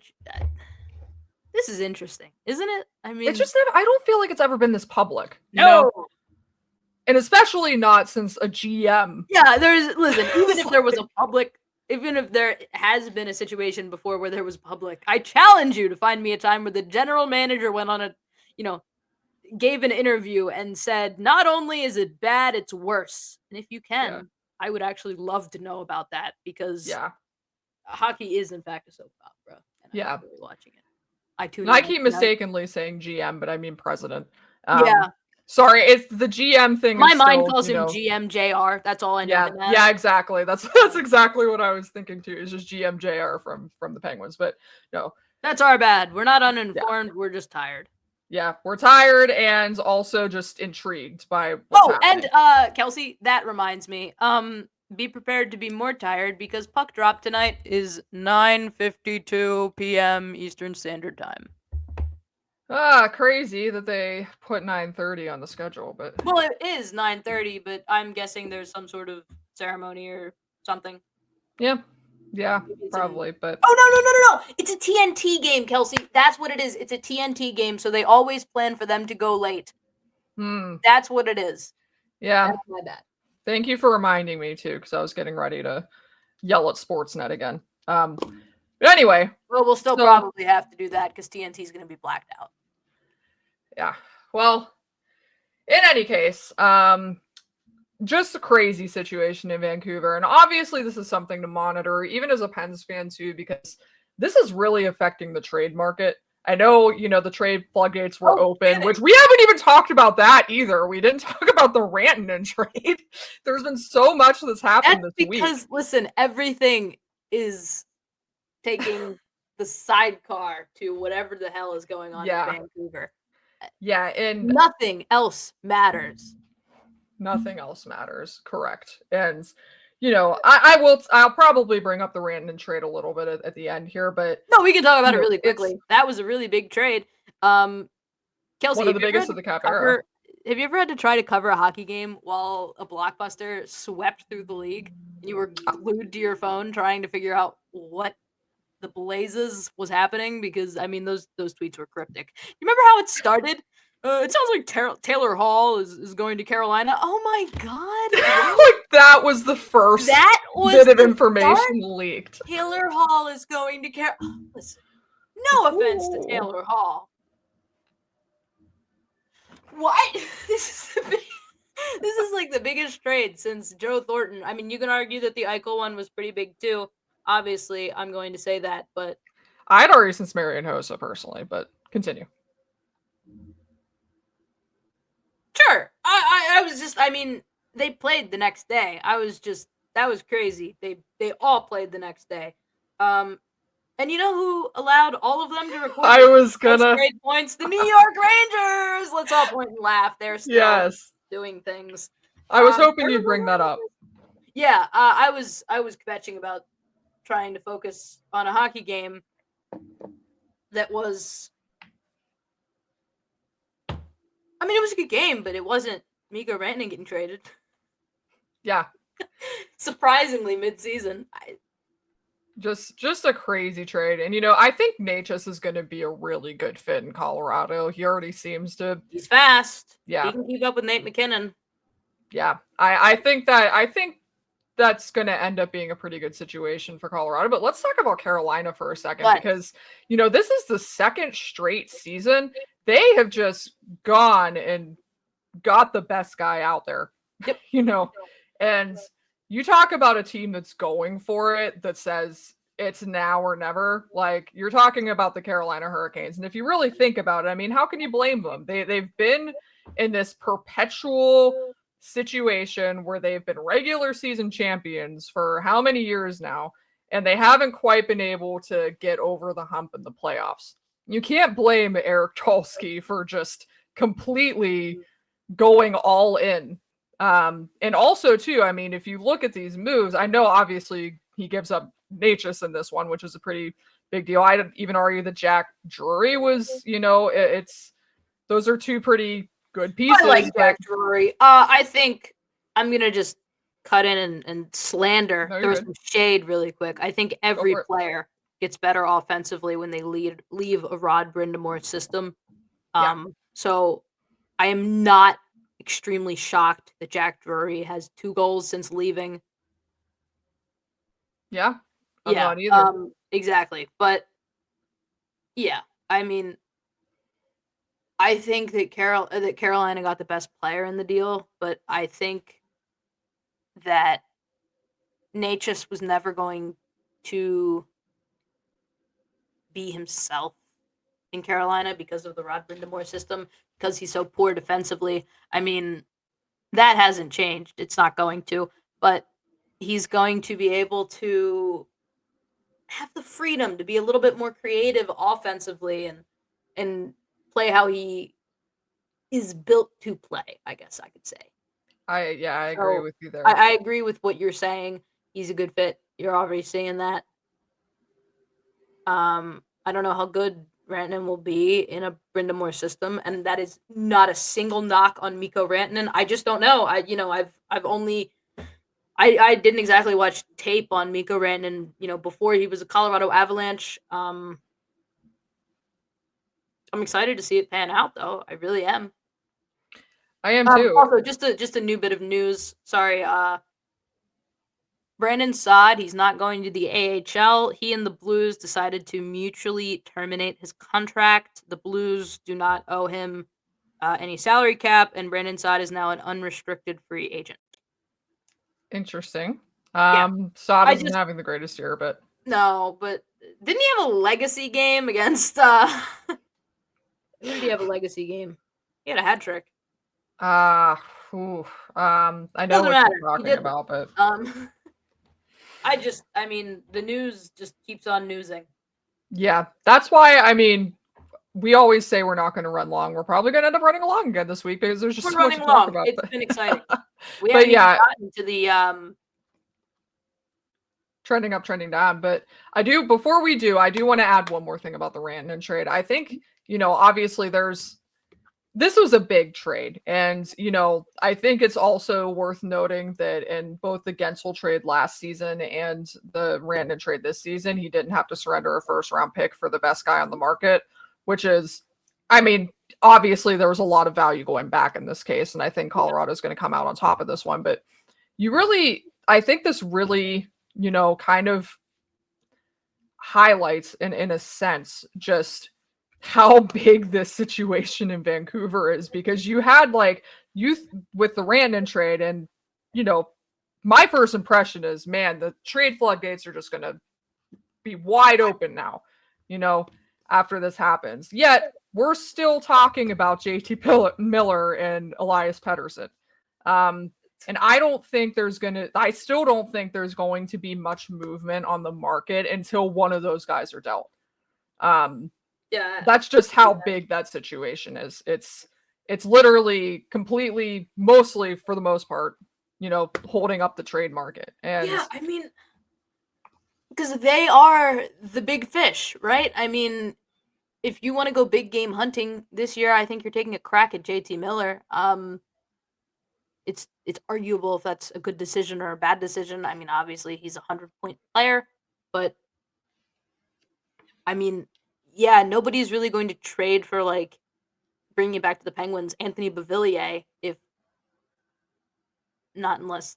is interesting, isn't it? I mean, it's just I don't feel like it's ever been this public. No. And especially not since a GM. Yeah, listen, even if there was a public, even if there has been a situation before where there was public, I challenge you to find me a time where the general manager went on gave an interview and said, not only is it bad, it's worse. And if you can, I would actually love to know about that, because hockey is in fact a soap opera. And I'm really watching it. I keep mistakenly saying GM, but I mean president. Yeah. Sorry, it's the GM thing. My mind calls him GM JR. That's all I know. Yeah, exactly. That's exactly what I was thinking too. Is just GM JR from the Penguins, but no. That's our bad. We're not uninformed. We're just tired. Yeah, we're tired and also just intrigued by what's happening. And Kelsey, that reminds me. Be prepared to be more tired because puck drop tonight is 9:52 p.m. Eastern Standard Time. Crazy that they put 9:30 on the schedule, but Well, it is 9:30, but I'm guessing there's some sort of ceremony or something. yeah, Maybe it's in. probably. But Oh no! It's a TNT game, Kelsey. That's what it is. It's a TNT game, so they always plan for them to go late. That's what it is. Yeah. That's my bad. Thank you for reminding me too, because I was getting ready to yell at Sportsnet again. But anyway. Well, we'll still probably have to do that because TNT is going to be blacked out. Yeah. Well, in any case, just a crazy situation in Vancouver. And obviously this is something to monitor, even as a Pens fan too, because this is really affecting the trade market. I know, the trade floodgates were open, which we haven't even talked about that either. We didn't talk about the Rantanen trade. There's been so much that's happened this week. Because, listen, everything is taking the sidecar to whatever the hell is going on in Vancouver. Yeah, and nothing else matters. Nothing else matters. Correct. And I'll probably bring up the Rantanen trade a little bit at the end here, but no, we can talk about it really quickly. That was a really big trade. Kelsey, one of the biggest of the cap era. Have you ever had to try to cover a hockey game while a blockbuster swept through the league and you were glued to your phone trying to figure out what the blazes was happening? Because I mean, those tweets were cryptic. You remember how it started? It sounds like Taylor Hall is going to Carolina. Oh my god! Like that was the first bit of information leaked. Taylor Hall is going to Carolina. Listen, no offense to Taylor Hall. What? This is like the biggest trade since Joe Thornton. I mean, you can argue that the Eichel one was pretty big too. Obviously, I'm going to say that, but I'd argue since Marian Hossa personally, but continue. Sure. I was just, I mean, they played the next day. That was crazy. They all played the next day. And you know who allowed all of them to record? I was gonna great points. The New York Rangers. Let's all point and laugh. They're still doing things. I was hoping you'd bring that up. Yeah, I was kvetching about trying to focus on a hockey game that was. I mean, it was a good game, but it wasn't Mikko Rantanen getting traded. Yeah. Surprisingly, mid-season. Just a crazy trade. And, I think Natchez is going to be a really good fit in Colorado. He already seems to. He's fast. Yeah. He can keep up with Nate McKinnon. Yeah. I think that's going to end up being a pretty good situation for Colorado. But let's talk about Carolina for a second because, this is the second straight season. They have just gone and got the best guy out there, and you talk about a team that's going for it, that says it's now or never. Like, you're talking about the Carolina Hurricanes. And if you really think about it, I mean, how can you blame them? They've been in this perpetual situation where they've been regular season champions for how many years now, and they haven't quite been able to get over the hump in the playoffs. You can't blame Eric Tulsky for just completely going all in. And also, too, I mean, if you look at these moves, I know obviously he gives up Natchez in this one, which is a pretty big deal. I'd even argue that Jack Drury was, those are two pretty good pieces. I like Jack Drury. I think I'm going to just cut in and slander. There was some shade really quick. I think every player gets better offensively when they leave a Rod Brind'Amour system. So I am not extremely shocked that Jack Drury has 2 goals since leaving. Yeah. I'm not either. Exactly. But yeah, I mean, I think that Carolina got the best player in the deal, but I think that Natchez was never going to be himself in Carolina because of the Rod Brind'Amour system, because he's so poor defensively. I mean, that hasn't changed. It's not going to, but he's going to be able to have the freedom to be a little bit more creative offensively and play how he is built to play, I guess I could say. I agree with you there. I agree with what you're saying. He's a good fit. You're already saying that. I don't know how good Rantanen will be in a Brindamore system, and that is not a single knock on Mikko Rantanen. I just don't know. I didn't exactly watch tape on Mikko Rantanen, before he was a Colorado Avalanche. I'm excited to see it pan out, though. I really am. I am too. Also, just a new bit of news. Sorry, Brandon Saad, he's not going to the AHL. He and the Blues decided to mutually terminate his contract. The Blues do not owe him any salary cap, and Brandon Saad is now an unrestricted free agent. Interesting. Yeah. Saad isn't having the greatest year, but no, but didn't he have a legacy game against? Who did he have a legacy game? He had a hat trick. I know Doesn't what matter. you're talking about, but the news just keeps on newsing. Yeah, that's why, we always say we're not going to run long. We're probably going to end up running along again this week because there's just so much to talk about. It's been exciting. We haven't even gotten to the trending up, trending down. But before we do, I do want to add one more thing about the Rantanen trade. I think, obviously this was a big trade. And, I think it's also worth noting that in both the Gensel trade last season and the Rantanen trade this season, he didn't have to surrender a first-round pick for the best guy on the market, which is, obviously there was a lot of value going back in this case. And I think Colorado's going to come out on top of this one. But I think this really, kind of highlights, in a sense, just how big this situation in Vancouver is, because you had with the Rantanen trade, and my first impression is, man, the trade floodgates are just going to be wide open now, after this happens. Yet we're still talking about JT Miller and Elias Pettersson. And I still don't think there's going to be much movement on the market until one of those guys are dealt. Yeah, that's just how big that situation is. It's literally completely, mostly for the most part, holding up the trade market. And yeah, because they are the big fish, right? If you want to go big game hunting this year, I think you're taking a crack at JT Miller. It's arguable if that's a good decision or a bad decision. Obviously he's a 100-point player, but yeah, nobody's really going to trade for bringing it back to the Penguins, Anthony Beauvillier, if not unless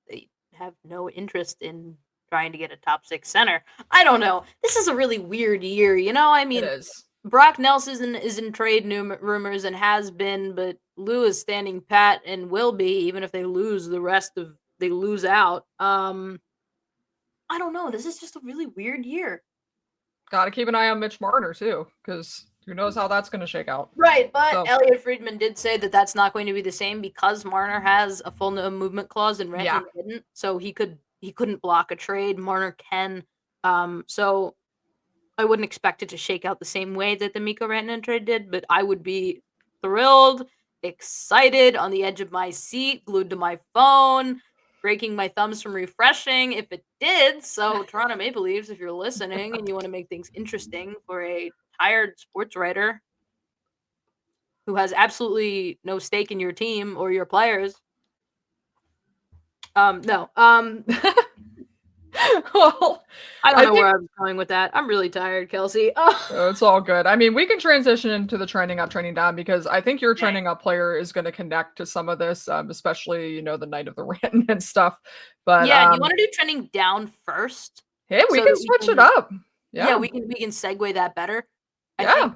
they have no interest in trying to get a top 6 center. I don't know. This is a really weird year, it is. Brock Nelson is in trade rumors and has been, but Lou is standing pat and will be, even if they lose they lose out. I don't know. This is just a really weird year. Got to keep an eye on Mitch Marner too, because who knows how that's going to shake out. Right, but Elliot Friedman did say that that's not going to be the same because Marner has a full no movement clause and Rantanen didn't, so he couldn't block a trade. Marner can, so I wouldn't expect it to shake out the same way that the Mikko Rantanen trade did, but I would be thrilled, excited, on the edge of my seat, glued to my phone, breaking my thumbs from refreshing if it did. So Toronto Maple Leafs, if you're listening and you want to make things interesting for a tired sports writer who has absolutely no stake in your team or your players. No. Well, I don't know where I was going with that. I'm really tired, Kelsey. It's all good. We can transition into the trending up, trending down, because I think your trending up player is going to connect to some of this, especially, the night of the rant and stuff. But yeah, you want to do trending down first? Hey, we can switch it up. Yeah, we can segue that better.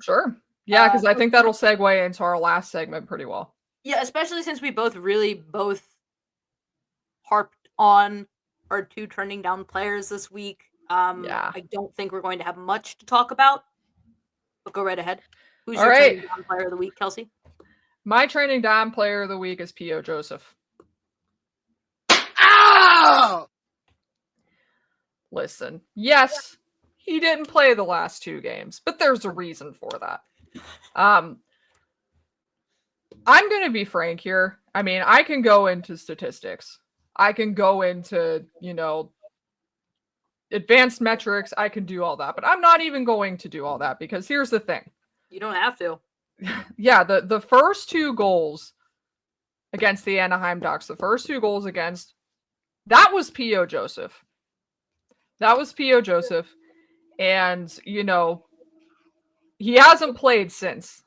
Sure. Yeah, because I think that'll segue into our last segment pretty well. Yeah, especially since we both harped on our 2 trending down players this week. I don't think we're going to have much to talk about, but go right ahead. Who's your trending down player of the week, Kelsey? My trending down player of the week is P.O. Joseph. Ow! Listen, yes, he didn't play the last 2 games, but there's a reason for that. I'm going to be frank here. I can go into statistics. I can go into, advanced metrics, I can do all that. But I'm not even going to do all that because here's the thing. You don't have to. Yeah, the first 2 goals against the Anaheim Ducks, the first 2 goals against, that was P.O. Joseph. That was P.O. Joseph. And, you know, he hasn't played since.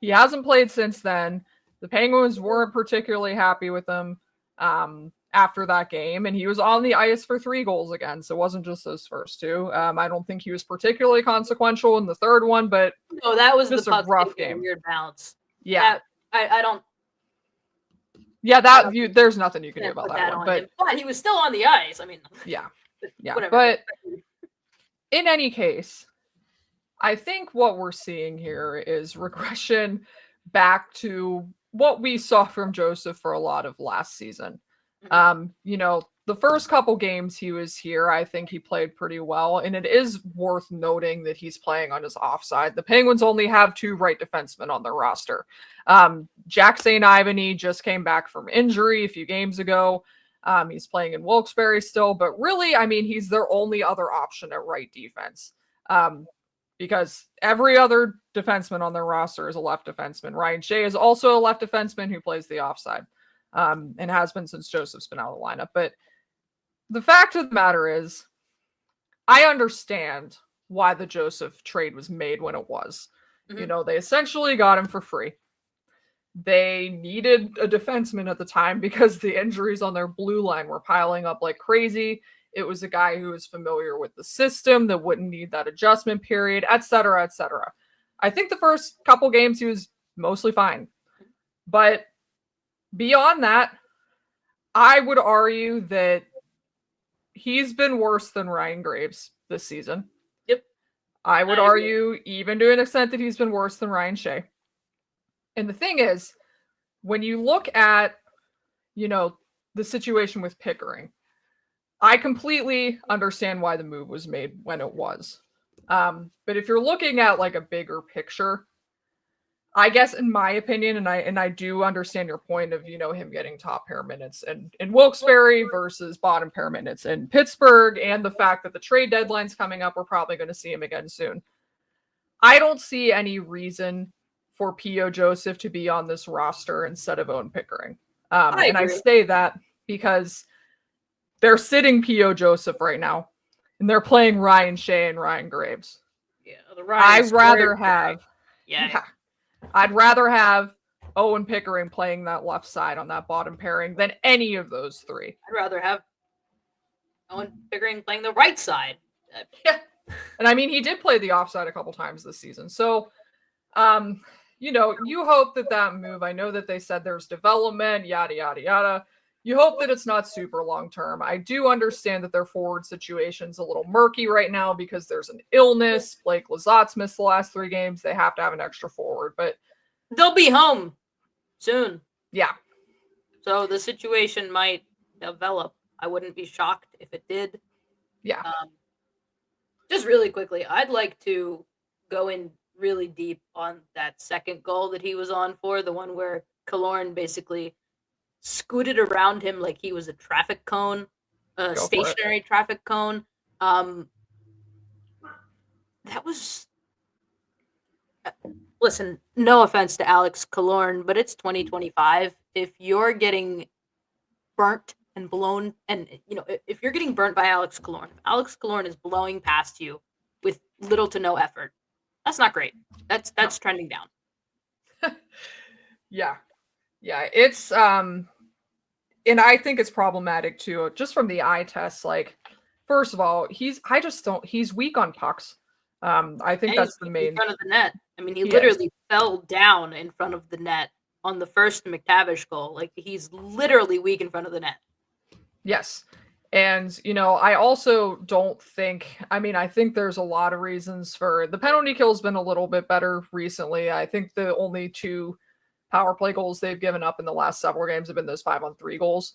He hasn't played since then. The Penguins weren't particularly happy with him after that game, and he was on the ice for 3 goals again, so it wasn't just those first 2. I don't think he was particularly consequential in the third one, but no, that was just the puck a rough game. Weird bounce. Yeah, I don't. Yeah, that you. There's nothing you can do about that one. But he was still on the ice. I mean, yeah. Whatever. But in any case, I think what we're seeing here is regression back to what we saw from Joseph for a lot of last season. You know, the first couple games he was here, I think he played pretty well. And it is worth noting that he's playing on his offside. The Penguins only have 2 right defensemen on their roster. Jack St. Ivany just came back from injury a few games ago. He's playing in Wilkes-Barre still, but really, I mean, he's their only other option at right defense. Because every other defenseman on their roster is a left defenseman. Ryan Shea is also a left defenseman who plays the offside, and has been since Joseph's been out of the lineup. But the fact of the matter is, I understand why the Joseph trade was made when it was. You know, they essentially got him for free. They needed a defenseman at the time because the injuries on their blue line were piling up like crazy. It was a guy who was familiar with the system that wouldn't need that adjustment period, et cetera, et cetera. I think the first couple games he was mostly fine. But beyond that, I would argue that he's been worse than Ryan Graves this season. Yep. I would argue even to an extent that he's been worse than Ryan Shea. And the thing is, when you look at, you know, the situation with Pickering, I completely understand why the move was made when it was. But if you're looking at like a bigger picture, I guess in my opinion, and I do understand your point of, you know, him getting top pair minutes in Wilkes-Barre versus bottom pair minutes in Pittsburgh, and the fact that the trade deadline's coming up, we're probably going to see him again soon. I don't see any reason for P.O. Joseph to be on this roster instead of Owen Pickering. I say that because they're sitting P.O. Joseph right now, and they're playing Ryan Shea and Ryan Graves. Yeah, I'd rather have Owen Pickering playing that left side on that bottom pairing than any of those 3. I'd rather have Owen Pickering playing the right side. Yeah, and I mean, he did play the offside a couple times this season. So, you know, you hope that move, I know that they said there's development, yada, yada, yada. You hope that it's not super long term. I do understand that their forward situation's a little murky right now because there's an illness. Blake Lizotte missed the last 3 games. They have to have an extra forward, but they'll be home soon. Yeah. So the situation might develop. I wouldn't be shocked if it did. Yeah. Just really quickly, I'd like to go in really deep on that second goal that he was on for, the one where Killorn basically scooted around him like he was a traffic cone, a stationary traffic cone. That was... Listen, no offense to Alex Killorn, but it's 2025. If you're getting burnt and blown, and you know, if you're getting burnt by Alex Killorn is blowing past you with little to no effort, that's not great. That's trending down. Yeah. It's and I think it's problematic too, just from the eye test. Like, first of all, he's weak on pucks. I think that's the main... in front of the net. I mean, he literally fell down in front of the net on the first McTavish goal. Like, he's literally weak in front of the net. Yes. And, you know, I also don't think... I mean, I think there's a lot of reasons for... The penalty kill's been a little bit better recently. I think the only 2 power play goals they've given up in the last several games have been those 5-on-3 goals.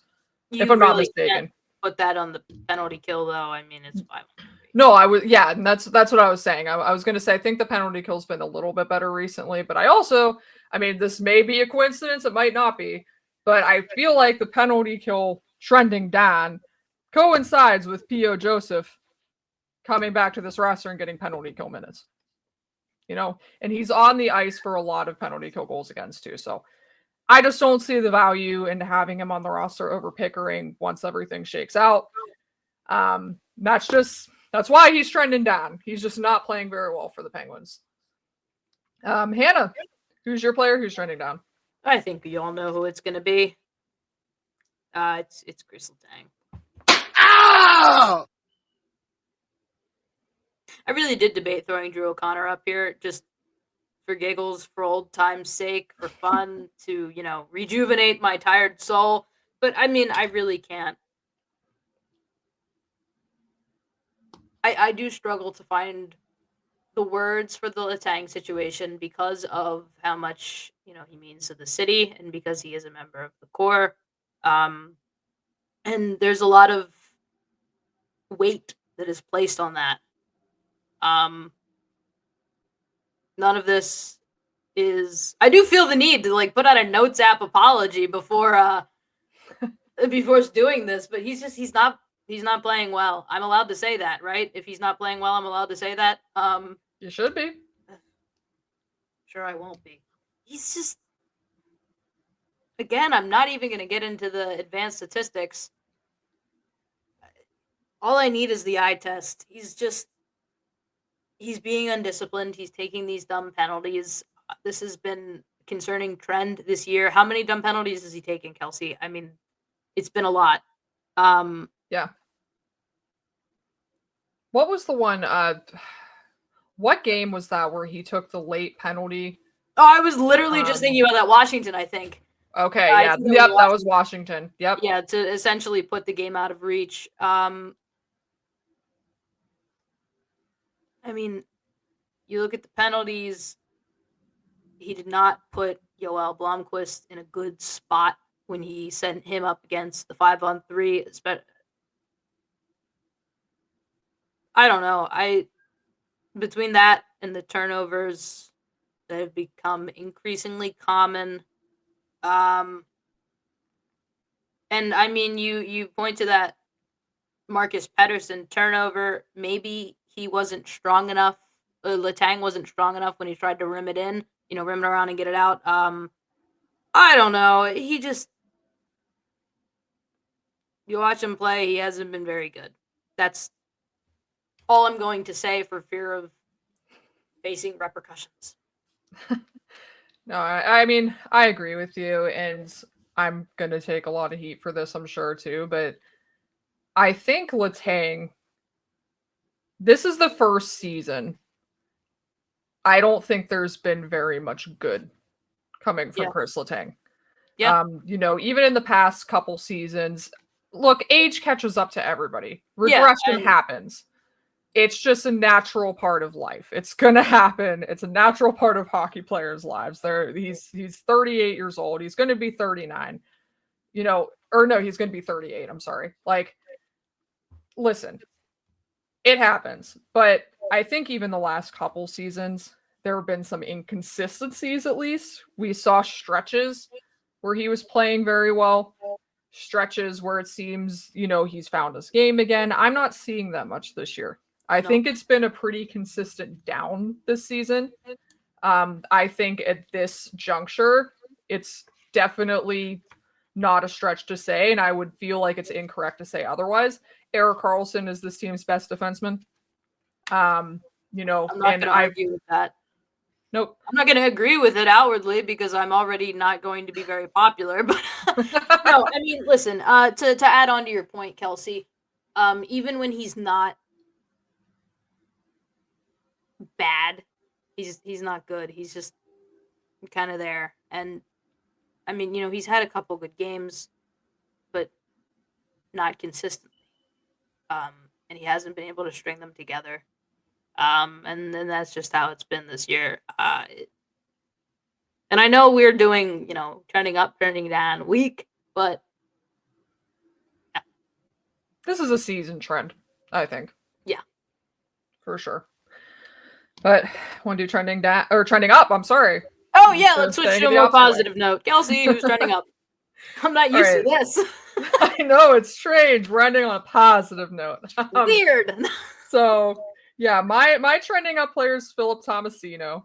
If I'm not mistaken. Put that on the penalty kill, though. I mean, it's 5-on-3. No, and that's what I was saying. I was going to say, I think the penalty kill's been a little bit better recently, but I mean, this may be a coincidence, it might not be, but I feel like the penalty kill trending down coincides with P.O. Joseph coming back to this roster and getting penalty kill minutes. And he's on the ice for a lot of penalty kill goals against too. So I just don't see the value in having him on the roster over Pickering once everything shakes out. That's why he's trending down. He's just not playing very well for the Penguins. Hannah, who's your player who's trending down? I think you all know who it's going to be. It's Chris Letang. Ow! I really did debate throwing Drew O'Connor up here just for giggles, for old time's sake, for fun, to, rejuvenate my tired soul. But, I mean, I really can't. I do struggle to find the words for the Letang situation because of how much, he means to the city and because he is a member of the core. And there's a lot of weight that is placed on that. None of this is. I do feel the need to put out a Notes app apology before doing this, but he's not playing well. I'm allowed to say that, right? If he's not playing well, I'm allowed to say that. You should be. Sure, I won't be. He's just. Again, I'm not even going to get into the advanced statistics. All I need is the eye test. He's being undisciplined. He's taking these dumb penalties. This has been a concerning trend this year. How many dumb penalties is he taking, Kelsey? I mean, it's been a lot. Yeah. What was the one? What game was that where he took the late penalty? Oh, I was literally just thinking about that. Washington, I think. Okay, yeah. Yep, that was Washington. Yep. Yeah, to essentially put the game out of reach. I mean, you look at the penalties, he did not put Yoel Blomqvist in a good spot when he sent him up against the 5-on-3. I don't know. Between that and the turnovers that have become increasingly common, and I mean, you point to that Marcus Pettersson turnover. Maybe he wasn't strong enough. Letang wasn't strong enough when he tried to rim it in, rim it around and get it out. I don't know. You watch him play, he hasn't been very good. That's all I'm going to say for fear of facing repercussions. No, I mean, I agree with you, and I'm going to take a lot of heat for this, I'm sure, too, but I think Letang, this is the first season. I don't think there's been very much good coming from Chris Letang. Yeah. Even in the past couple seasons, look, age catches up to everybody. Regression happens. It's just a natural part of life. It's going to happen. It's a natural part of hockey players' lives. He's 38 years old. He's going to be 39. Or no, he's going to be 38. I'm sorry. Listen, it happens. But I think even the last couple seasons, there have been some inconsistencies at least. We saw stretches where he was playing very well. Stretches where it seems, he's found his game again. I'm not seeing that much this year. I think it's been a pretty consistent down this season. I think at this juncture, it's definitely not a stretch to say, and I would feel like it's incorrect to say otherwise. Erik Karlsson is this team's best defenseman. I'm not going to argue with that. Nope. I'm not going to agree with it outwardly because I'm already not going to be very popular. But no, I mean, listen, to add on to your point, Kelsey, even when he's not bad, he's not good. He's just kind of there. And I mean, he's had a couple good games, but not consistently. And he hasn't been able to string them together. And then that's just how it's been this year. And I know we're doing, trending up, trending down week, but yeah. This is a season trend, I think. Yeah. For sure. But want to do trending down or trending up? I'm sorry. Oh yeah, let's switch to a more positive note. Kelsey, who's trending up? I'm not used to this. I know, it's strange. We're ending on a positive note. Weird. So, yeah, my trending up player is Philip Tomasino.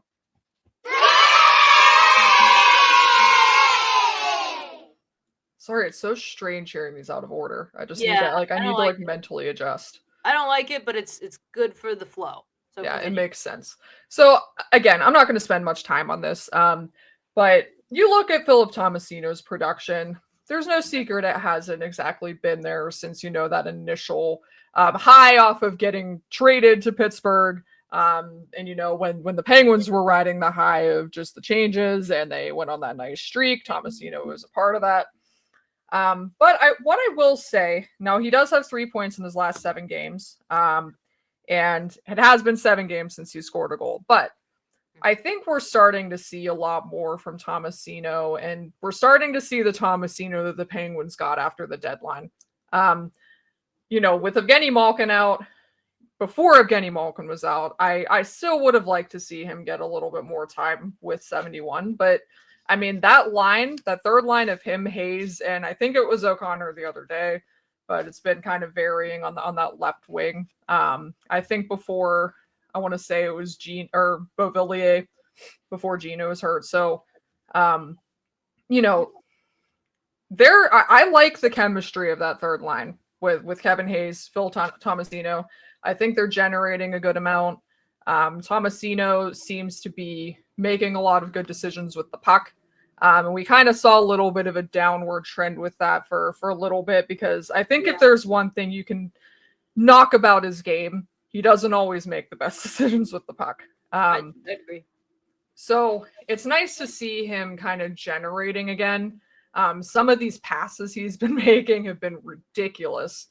Sorry, it's so strange hearing these out of order. I just need Yeah, to I I need don't to like it. mentally adjust. I don't like it, but it's good for the flow. So Yeah, it continue. makes sense. So again, I'm not going to spend much time on this, but you look at Philip Tomasino's production. There's no secret it hasn't exactly been there since that initial high off of getting traded to Pittsburgh. And when the Penguins were riding the high of just the changes and they went on that nice streak, Tomasino was a part of that. But what I will say now, he does have 3 points in his last 7 games. And it has been 7 games since he scored a goal. But I think we're starting to see a lot more from Tomasino, and we're starting to see the Tomasino that the Penguins got after the deadline. With Evgeny Malkin out, before Evgeny Malkin was out, I still would have liked to see him get a little bit more time with 71. But I mean, that third line of him, Hayes, and I think it was O'Connor the other day, but it's been kind of varying on that left wing. I think before, I want to say it was Gene or Beauvillier before Gino was hurt. So, um, you know, I like the chemistry of that third line with Kevin Hayes, Phil Tomasino. I think they're generating a good amount. Tomasino seems to be making a lot of good decisions with the puck. And we kind of saw a little bit of a downward trend with that for a little bit, because I think if there's one thing you can knock about his game, he doesn't always make the best decisions with the puck. I agree. So it's nice to see him kind of generating again. Some of these passes he's been making have been ridiculous.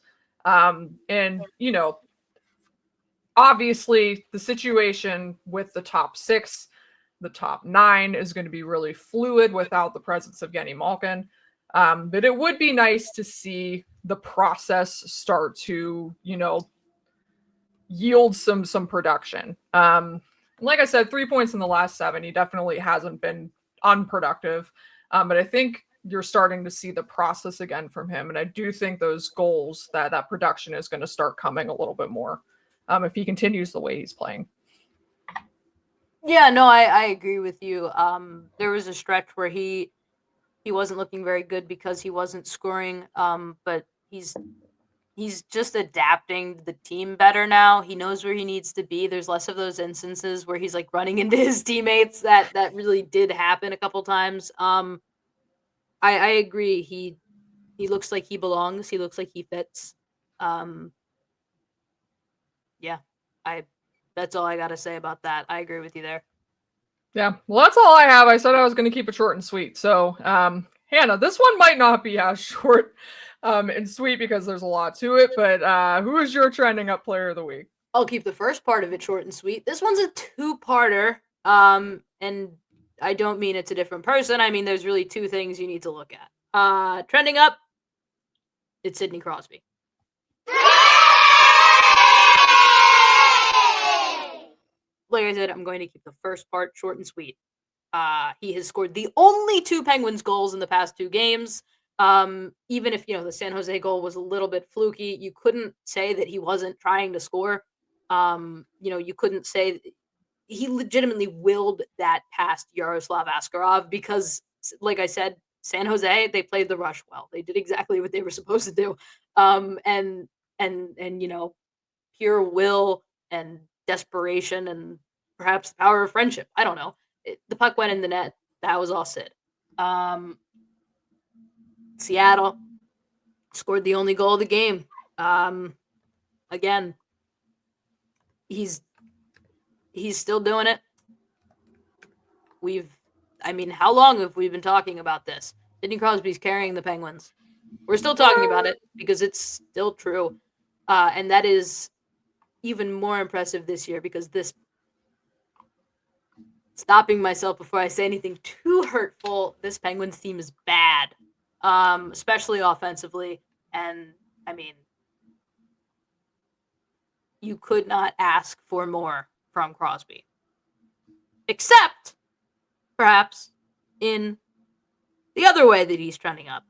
And, obviously the situation with the top 6, the top 9 is going to be really fluid without the presence of Evgeny Malkin. But it would be nice to see the process start to, yield some production. Like I said, 3 points in the last 7. He definitely hasn't been unproductive. But I think you're starting to see the process again from him. And I do think those goals, that production is going to start coming a little bit more if he continues the way he's playing. Yeah, no, I agree with you. There was a stretch where he wasn't looking very good because he wasn't scoring. But he's just adapting the team better now. He knows where he needs to be. There's less of those instances where he's like running into his teammates. That really did happen a couple times. I agree. He looks like he belongs. He looks like he fits. Yeah, that's all I got to say about that. I agree with you there. Yeah, well, that's all I have. I said I was going to keep it short and sweet. So, Hannah, this one might not be as short and sweet because there's a lot to it, but who is your trending up player of the week? I'll keep the first part of it short and sweet. This one's a 2-parter, and I don't mean it's a different person. I mean there's really 2 things you need to look at. Trending up, it's Sidney Crosby. Like I said, I'm going to keep the first part short and sweet. He has scored the only 2 Penguins goals in the past 2 games. Even if, the San Jose goal was a little bit fluky, you couldn't say that he wasn't trying to score. You couldn't say he legitimately willed that past Yaroslav Askarov because, like I said, San Jose, they played the rush well. They did exactly what they were supposed to do. And pure will and desperation and perhaps the power of friendship. I don't know. The puck went in the net. That was all Sid. Seattle scored the only goal of the game. Again, he's still doing it. How long have we been talking about this? Sidney Crosby's carrying the Penguins. We're still talking about it because it's still true. And that is even more impressive this year because stopping myself before I say anything too hurtful, this Penguins team is bad, especially offensively. And, you could not ask for more from Crosby. Except, perhaps, in the other way that he's trending up.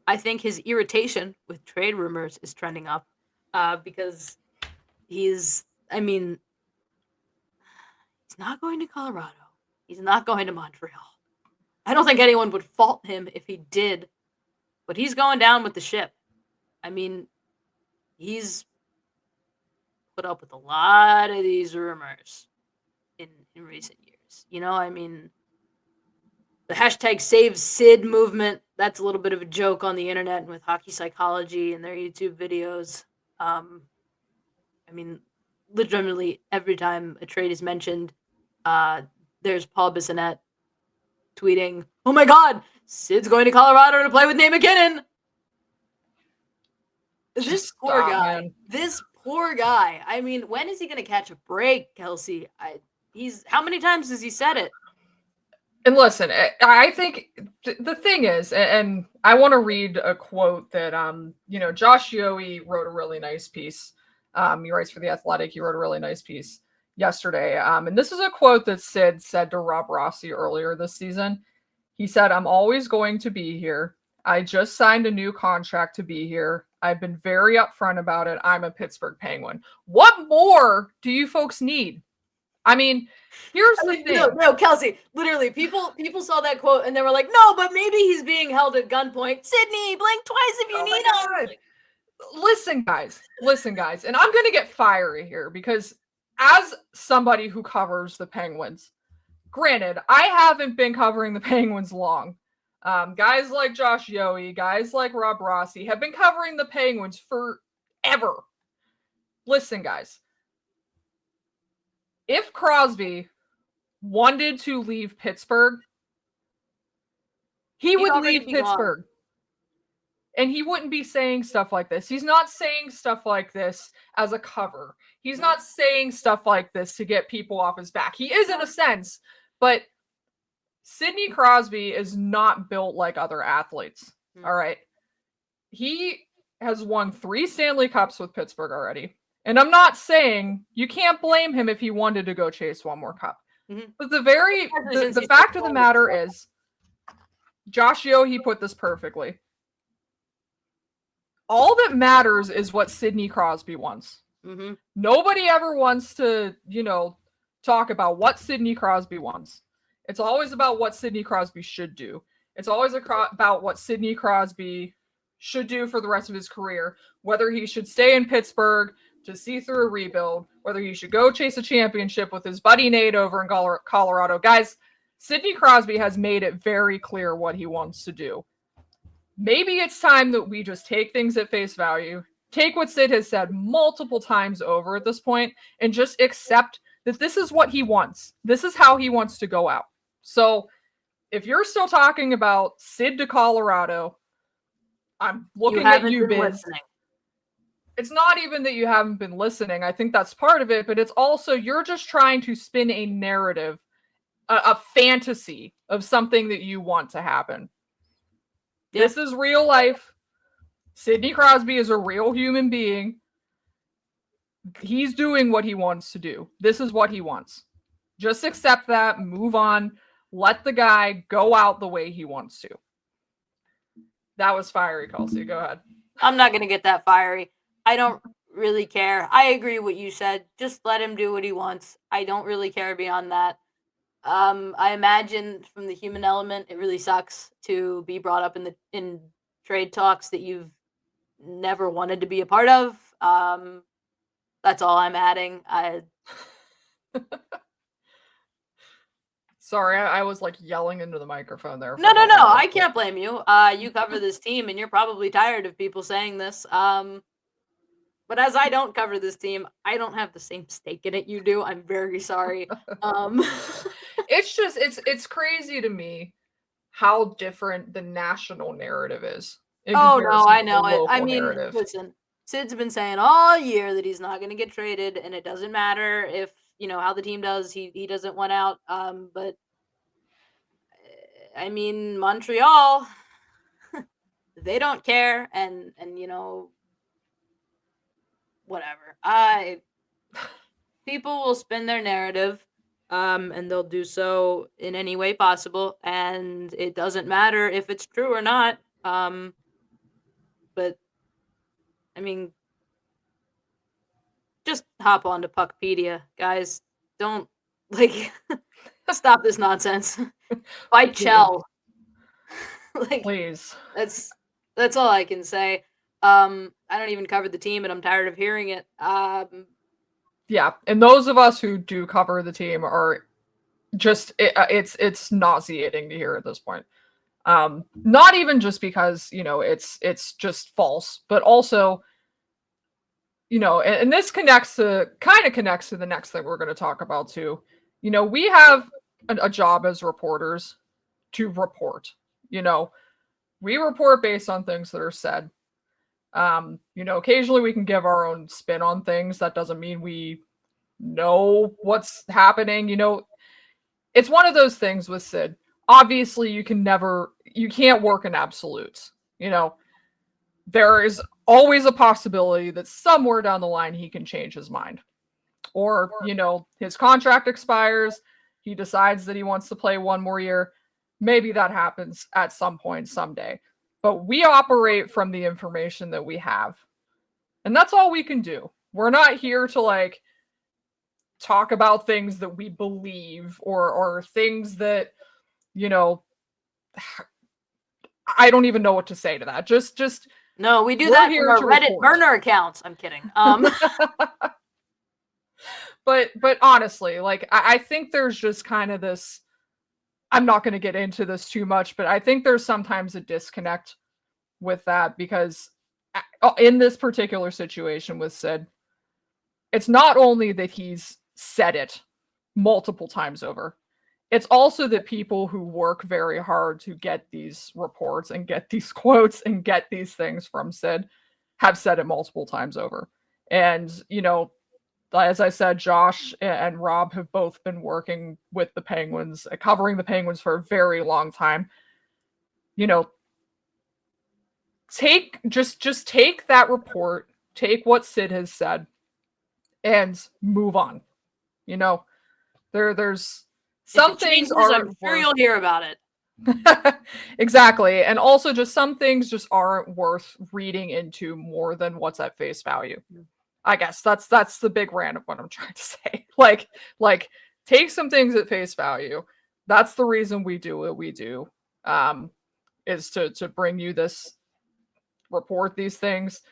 I think his irritation with trade rumors is trending up because he's not going to Colorado. He's not going to Montreal. I don't think anyone would fault him if he did, but he's going down with the ship. I mean, he's put up with a lot of these rumors in recent years. The hashtag Save Sid movement, that's a little bit of a joke on the internet with hockey psychology and their YouTube videos. Legitimately, every time a trade is mentioned, there's Paul Bissonnette tweeting, "Oh my God, Sid's going to Colorado to play with Nate McKinnon." This poor guy. Man. This poor guy. I mean, when is he going to catch a break, Kelsey? How many times has he said it? And listen, I think the thing is, and I want to read a quote that Josh Yohe wrote a really nice piece. He writes for The Athletic. He wrote a really nice piece yesterday. And this is a quote that Sid said to Rob Rossi earlier this season. He said, "I'm always going to be here. I just signed a new contract to be here. I've been very upfront about it. I'm a Pittsburgh Penguin." What more do you folks need? I mean, here's the thing. No, Kelsey, literally, people saw that quote and they were like, "No, but maybe he's being held at gunpoint." Sydney, blink twice if you need him. Listen, guys, and I'm going to get fiery here because as somebody who covers the Penguins, granted, I haven't been covering the Penguins long. Guys like Josh Yohe, guys like Rob Rossi have been covering the Penguins forever. Listen, guys. If Crosby wanted to leave Pittsburgh, he would leave Pittsburgh. Gone. And he wouldn't be saying stuff like this. He's not saying stuff like this as a cover. He's not saying stuff like this to get people off his back. He is in a sense, but Sidney Crosby is not built like other athletes. All right. He has won 3 Stanley Cups with Pittsburgh already. And I'm not saying you can't blame him if he wanted to go chase one more cup. Mm-hmm. But the fact of the matter is, Josh Yohe put this perfectly. All that matters is what Sidney Crosby wants. Mm-hmm. Nobody ever wants to, talk about what Sidney Crosby wants. It's always about what Sidney Crosby should do. It's always about what Sidney Crosby should do for the rest of his career, whether he should stay in Pittsburgh to see through a rebuild, whether he should go chase a championship with his buddy Nate over in Colorado. Guys, Sidney Crosby has made it very clear what he wants to do. Maybe it's time that we just take things at face value, take what Sid has said multiple times over at this point, and just accept that this is what he wants. This is how he wants to go out. So if you're still talking about Sid to Colorado, I'm looking at you, Biz. Listening. It's not even that you haven't been listening. I think that's part of it, but it's also you're just trying to spin a narrative, a fantasy of something that you want to happen. Yeah. This is real life. Sidney Crosby is a real human being. He's doing what he wants to do. This is what he wants. Just accept that, move on, let the guy go out the way he wants to. That was fiery, Kelsey. Go ahead. I'm not going to get that fiery. I don't really care. I agree with what you said. Just let him do what he wants. I don't really care beyond that. I imagine from the human element, it really sucks to be brought up in trade talks that you've never wanted to be a part of. That's all I'm adding. Sorry, I was like yelling into the microphone there. No. I can't blame you. You cover this team, and you're probably tired of people saying this. But as I don't cover this team, I don't have the same stake in it you do. I'm very sorry. It's crazy to me how different the national narrative is. Oh, no, I know it. I mean, listen, Sid's been saying all year that he's not going to get traded, and it doesn't matter if, how the team does. He doesn't want out. But, I mean, Montreal, they don't care, and whatever. People will spin their narrative, and they'll do so in any way possible, and it doesn't matter if it's true or not. I mean, just hop on to Puckpedia, guys. Don't, like, stop this nonsense. Fight Chell. Like, Please. That's all I can say. I don't even cover the team, and I'm tired of hearing it. Yeah, and those of us who do cover the team are just it's nauseating to hear at this point. Not even just because it's just false, but also and this kind of connects to the next thing we're going to talk about too. We have a job as reporters to report. We report based on things that are said. Occasionally we can give our own spin on things. That doesn't mean we know what's happening. It's one of those things with Sid. Obviously, you can't work in absolutes. There is always a possibility that somewhere down the line he can change his mind. Or, his contract expires, he decides that he wants to play one more year. Maybe that happens at some point someday. But we operate from the information that we have. And that's all we can do. We're not here to talk about things that we believe or things that, I don't even know what to say to that. Just no, we do that from our Reddit burner accounts. I'm kidding. But honestly, I think there's just kind of this, I'm not going to get into this too much, but I think there's sometimes a disconnect with that because in this particular situation with Sid, it's not only that he's said it multiple times over, it's also that people who work very hard to get these reports and get these quotes and get these things from Sid have said it multiple times over. And, as I said, Josh and Rob have both been working with the Penguins, covering the Penguins for a very long time. Take that report, take what Sid has said, and move on. There's some things aren't. I'm sure you'll hear about it. Exactly, and also just some things just aren't worth reading into more than what's at face value. I guess that's the big rant of what I'm trying to say. Like take some things at face value. That's the reason we do what we do. Is to bring you this, report these things.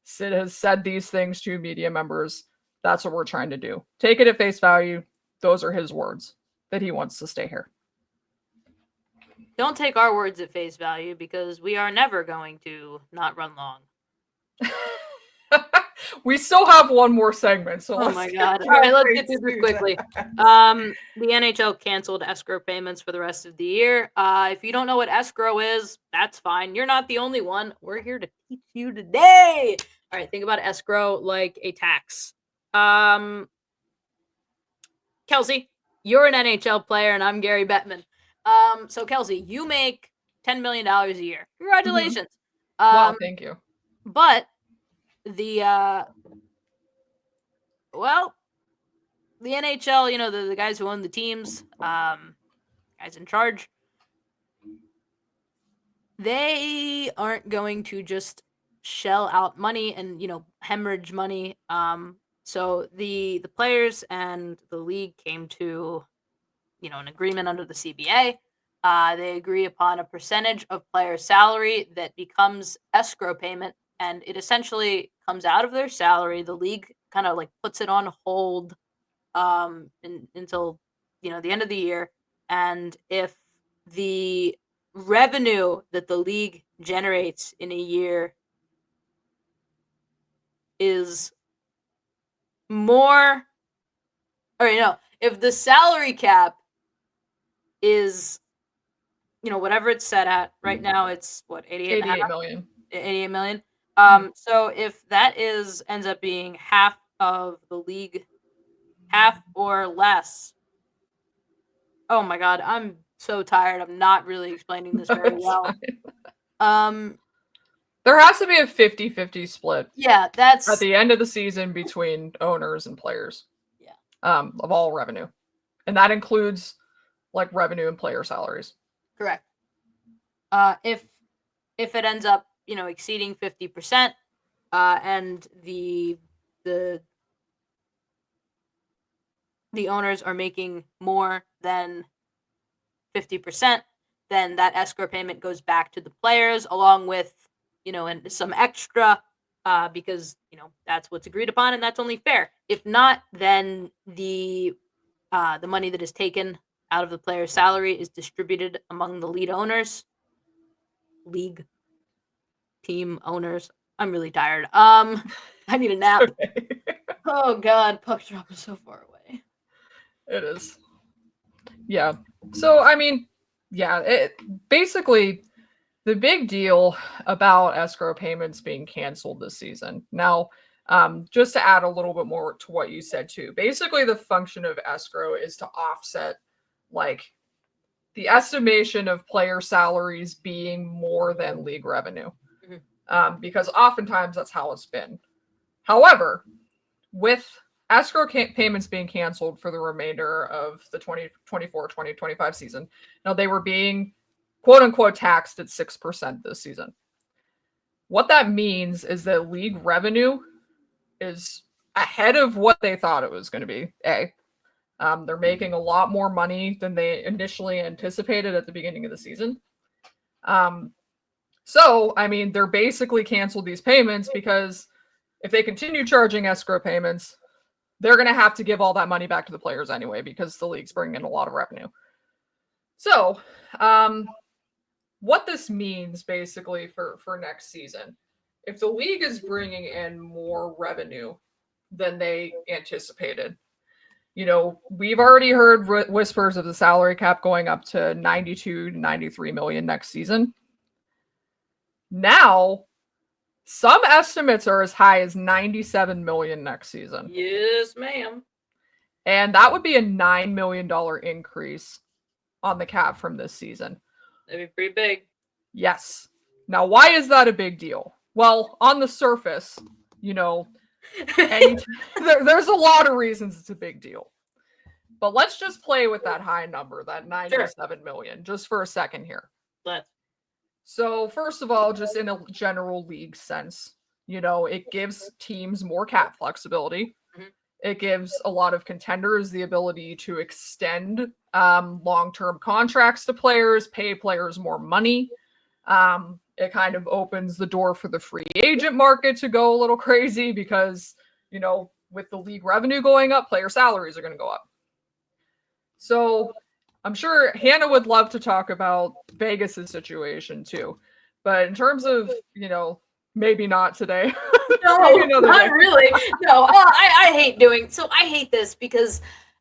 Sid has said these things to media members. That's what we're trying to do. Take it at face value. Those are his words that he wants to stay here. Don't take our words at face value because we are never going to not run long. We still have one more segment, so oh my god! All right, let's get through this quickly. The NHL canceled escrow payments for the rest of the year. If you don't know what escrow is, that's fine. You're not the only one. We're here to teach you today. All right, think about escrow like a tax. Kelsey, you're an NHL player, and I'm Gary Bettman. So Kelsey, you make $10 million a year. Congratulations. Wow, thank you. But the NHL, the guys who own the teams, guys in charge, they aren't going to just shell out money and hemorrhage money. So the players and the league came to an agreement under the CBA. They agree upon a percentage of player salary that becomes escrow payment, and it essentially comes out of their salary. The league kind of puts it on hold until the end of the year, and if the revenue that the league generates in a year is more, if the salary cap is whatever it's set at right now, it's what 88 million. 88 million. So if that ends up being half of the league, half or less. Oh my god, I'm so tired. I'm not really explaining this very well. There has to be a 50-50 split. Yeah, that's at the end of the season between owners and players. Yeah. Of all revenue. And that includes revenue and player salaries. Correct. If it ends up, exceeding 50%, and the owners are making more than 50%, then that escrow payment goes back to the players along with, and some extra, because, that's what's agreed upon and that's only fair. If not, then the money that is taken out of the player's salary is distributed among the league team owners. I'm really tired. I need a nap. Okay. Oh God, puck drop is so far away. It is. Yeah. So, I mean, yeah, basically the big deal about escrow payments being canceled this season. Now, just to add a little bit more to what you said too, basically the function of escrow is to offset like the estimation of player salaries being more than league revenue, because oftentimes that's how it's been. However, with escrow payments being canceled for the remainder of the 2024-2025 season, now they were being quote unquote taxed at 6% this season. What that means is that league revenue is ahead of what they thought it was going to be. They're making a lot more money than they initially anticipated at the beginning of the season. So, I mean, they're basically canceled these payments because if they continue charging escrow payments, they're going to have to give all that money back to the players anyway because the league's bringing in a lot of revenue. So, what this means basically for next season, if the league is bringing in more revenue than they anticipated, we've already heard whispers of the salary cap going up to 92 to 93 million next season. Now, some estimates are as high as 97 million next season. Yes, ma'am. And that would be a $9 million increase on the cap from this season. That'd be pretty big. Yes. Now, why is that a big deal? Well, on the surface, there's a lot of reasons it's a big deal. But let's just play with that high number, that 97 million, just for a second here. Let's. So, first of all, just in a general league sense, it gives teams more cap flexibility. Mhm. It gives a lot of contenders the ability to extend long-term contracts to players, pay players more money. It kind of opens the door for the free agent market to go a little crazy because, with the league revenue going up, player salaries are going to go up. So I'm sure Hannah would love to talk about Vegas's situation too. But in terms of, maybe not today. No, not really. No, I hate doing so. I hate this because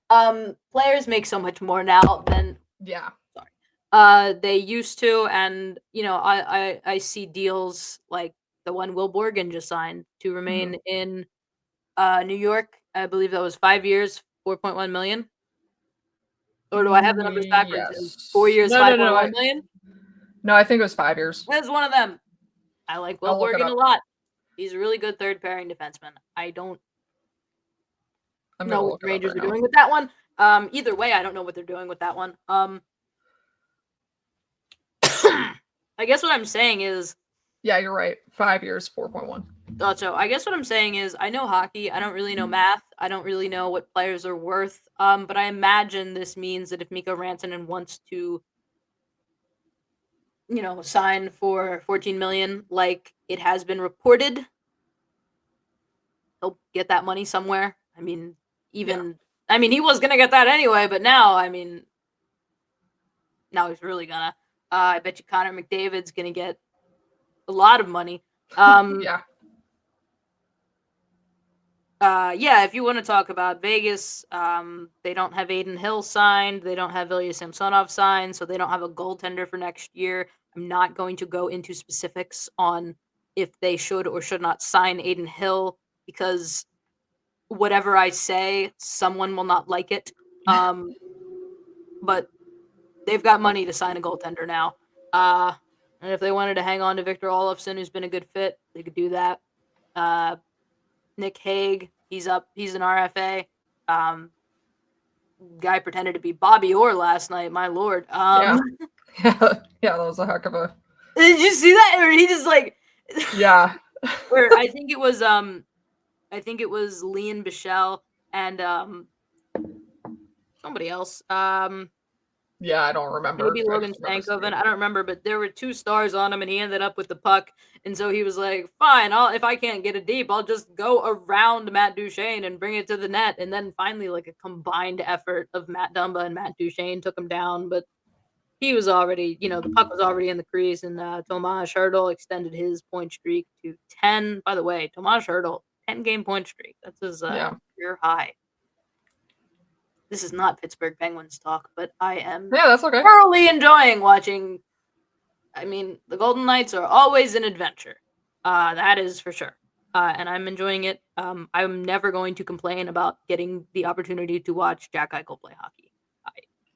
players make so much more now than they used to, and I see deals like the one Will Borgen just signed to remain in New York. I believe that was 5 years, 4.1 million. Or do I have the numbers backwards? Yes. 4 years, 5.1 million? No, I think it was 5 years. That's one of them. I like Will Borgen a lot. He's a really good third pairing defenseman. I don't know what the Rangers are doing with that one. Either way, I don't know what they're doing with that one. I guess what I'm saying is... Yeah, you're right. 5 years, 4.1. So I guess what I'm saying is I know hockey. I don't really know math. I don't really know what players are worth. But I imagine this means that if Mikko Rantanen wants to, sign for 14 million, like it has been reported, he'll get that money somewhere. I mean, he was gonna get that anyway, but now he's really gonna. I bet you Connor McDavid's gonna get a lot of money. If you want to talk about Vegas, they don't have Aiden Hill signed. They don't have Ilya Samsonov signed, so they don't have a goaltender for next year. I'm not going to go into specifics on if they should or should not sign Aiden Hill because whatever I say, someone will not like it. But they've got money to sign a goaltender now. And if they wanted to hang on to Victor Olofsson, who's been a good fit, they could do that. Nick Hague, he's up. He's an RFA. Guy pretended to be Bobby Orr last night. My lord. Yeah, that was a heck of a. Did you see that? Or he just like. Yeah. Where I think it was Leon Bichelle and somebody else. Yeah, I don't remember. Maybe I Logan just remember Stankoven. seeing I don't remember, but there were 2 stars on him, and he ended up with the puck. And so he was like, "Fine, if I can't get it deep, I'll just go around Matt Duchene and bring it to the net." And then finally, like a combined effort of Matt Dumba and Matt Duchene took him down. But he was already, the puck was already in the crease, and Tomas Hertl extended his point streak to 10. By the way, Tomas Hertl, 10-game point streak. That's his Yeah. career high. This is not Pittsburgh Penguins talk, but I am Yeah, that's okay. thoroughly enjoying watching. I mean, the Golden Knights are always an adventure. That is for sure. And I'm enjoying it. I'm never going to complain about getting the opportunity to watch Jack Eichel play hockey.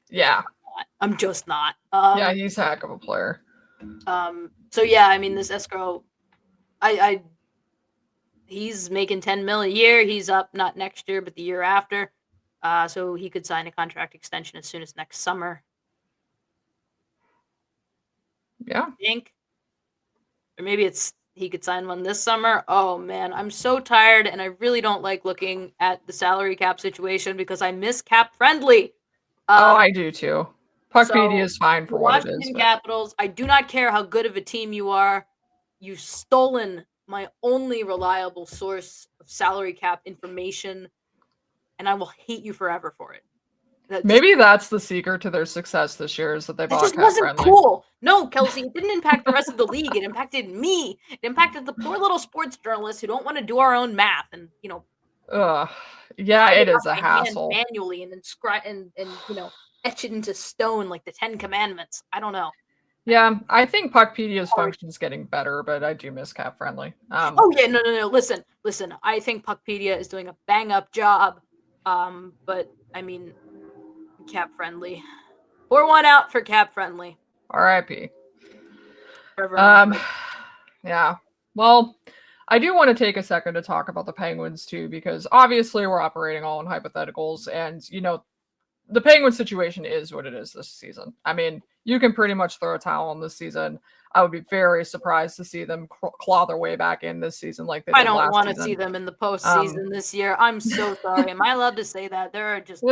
Yeah. I'm just not. Yeah, he's a heck of a player. So yeah, I mean, this Escrow, he's making $10 million a year. He's up not next year, but the year after. So he could sign a contract extension as soon as next summer. Yeah. I think. Or maybe he could sign one this summer. Oh man, I'm so tired, and I really don't like looking at the salary cap situation because I miss cap friendly. I do too. Puckpedia So is fine for the what it Washington is. But... Capitals, I do not care how good of a team you are. You've stolen my only reliable source of salary cap information, and I will hate you forever for it. Maybe that's the secret to their success this year is that they That bought just Cap wasn't Friendly. cool. No, Kelsey, it didn't impact the rest of the league. It impacted me. It impacted the poor little sports journalists who don't want to do our own math and Yeah, it is a by hand hassle. manually and inscribe and etch it into stone like the 10 Commandments. I don't know. Yeah, I think Puckpedia's function is getting better, but I do miss Cap Friendly. Oh yeah, no. Listen. I think Puckpedia is doing a bang up job. But I mean, Cap Friendly. Pour one out for Cap Friendly. R.I.P. Forever. Yeah. Well, I do want to take a second to talk about the Penguins too, because obviously we're operating all in hypotheticals, and the Penguin situation is what it is this season. I mean, you can pretty much throw a towel on this season. I would be very surprised to see them claw their way back in this season like they did last season. I don't want to see them in the postseason this year. I'm so sorry. Am I allowed to say that? There are just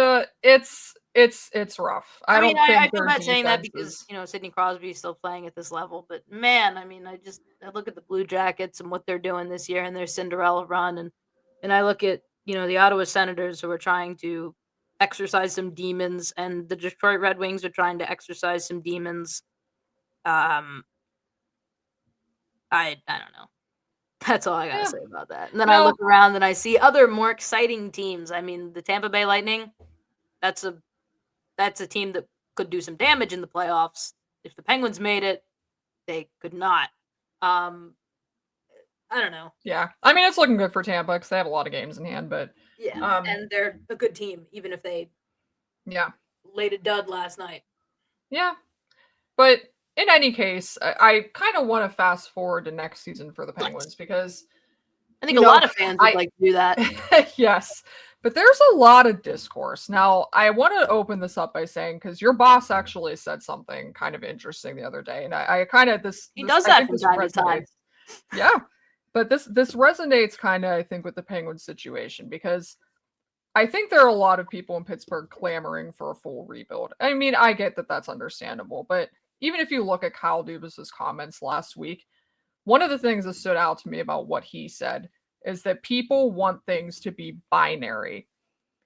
it's rough. I feel bad saying that because Sidney Crosby is still playing at this level, but man, I mean, I look at the Blue Jackets and what they're doing this year and their Cinderella run, and I look at the Ottawa Senators who are trying to exercise some demons, and the Detroit Red Wings are trying to exercise some demons. I don't know. That's all I gotta say about that. And then I look around and I see other more exciting teams. I mean, the Tampa Bay Lightning, that's a team that could do some damage in the playoffs. If the Penguins made it, they could not. I don't know. Yeah, I mean, it's looking good for Tampa because they have a lot of games in hand, but yeah, and they're a good team, even if they laid a dud last night. Yeah, but in any case, I kind of want to fast forward to next season for the Penguins because I think a lot of fans would like to do that. Yes, but there's a lot of discourse. Now, I want to open this up by saying, because your boss actually said something kind of interesting the other day, and I kind of he does that from time to time. Yeah, but this resonates kind of, I think, with the Penguins situation, because I think there are a lot of people in Pittsburgh clamoring for a full rebuild. I mean, I get that that's understandable, but even if you look at Kyle Dubas's comments last week, one of the things that stood out to me about what he said is that people want things to be binary.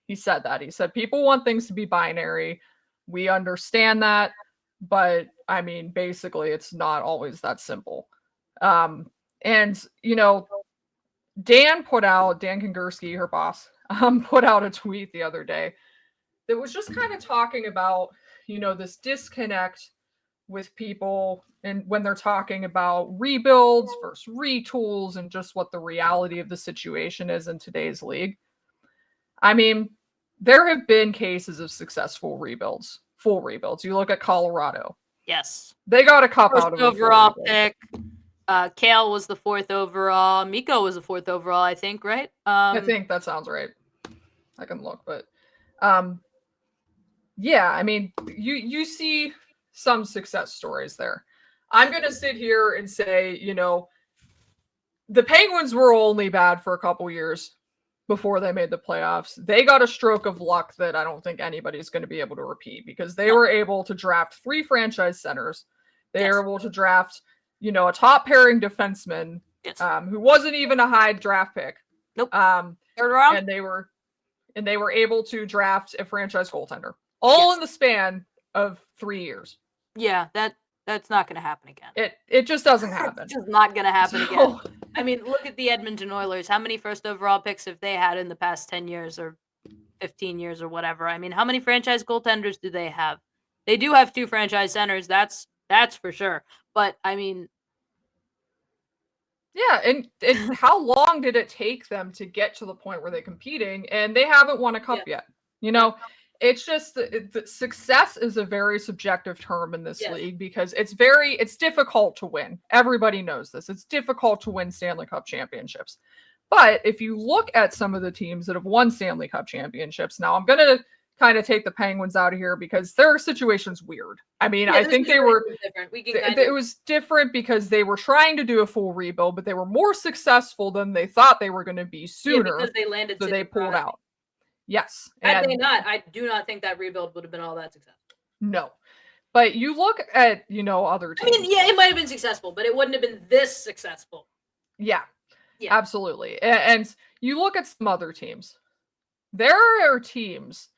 He said that. He said people want things to be binary. We understand that, but I mean, basically, it's not always that simple. And Dan Kangursky, her boss, put out a tweet the other day that was just kind of talking about, this disconnect with people and when they're talking about rebuilds versus retools and just what the reality of the situation is in today's league. I mean, there have been cases of successful rebuilds, full rebuilds. You look at Colorado. Yes. They got a cup First out of it. Overall pick. Kale was the 4th overall. Mikko was the 4th overall, I think, right? I think that sounds right. I can look, but yeah, I mean, you see some success stories there. I'm going to sit here and say, the Penguins were only bad for a couple years before they made the playoffs. They got a stroke of luck that I don't think anybody's going to be able to repeat because they were able to draft 3 franchise centers. They were able to draft, a top pairing defenseman who wasn't even a high draft pick. Nope. Third round. And they were able to draft a franchise goaltender all in the span of 3 years. Yeah, that's not going to happen again. It just doesn't happen. It's just not going to happen again. I mean, look at the Edmonton Oilers. How many first overall picks have they had in the past 10 years or 15 years or whatever? I mean, how many franchise goaltenders do they have? They do have 2 franchise centers. That's for sure. But I mean, yeah, and how long did it take them to get to the point where they're competing? And they haven't won a cup yet. It's just the success is a very subjective term in this league because it's difficult to win. Everybody knows this. It's difficult to win Stanley Cup championships. But if you look at some of the teams that have won Stanley Cup championships, now I'm going to kind of take the Penguins out of here because their situation's weird. I mean, I think they were different. It was different because they were trying to do a full rebuild, but they were more successful than they thought they were going to be sooner. Because they landed, so they pulled out. Yes. I think not. I do not think that rebuild would have been all that successful. No. But you look at, other teams. I mean, yeah, it might have been successful, but it wouldn't have been this successful. Yeah. Absolutely. And you look at some other teams. There are teams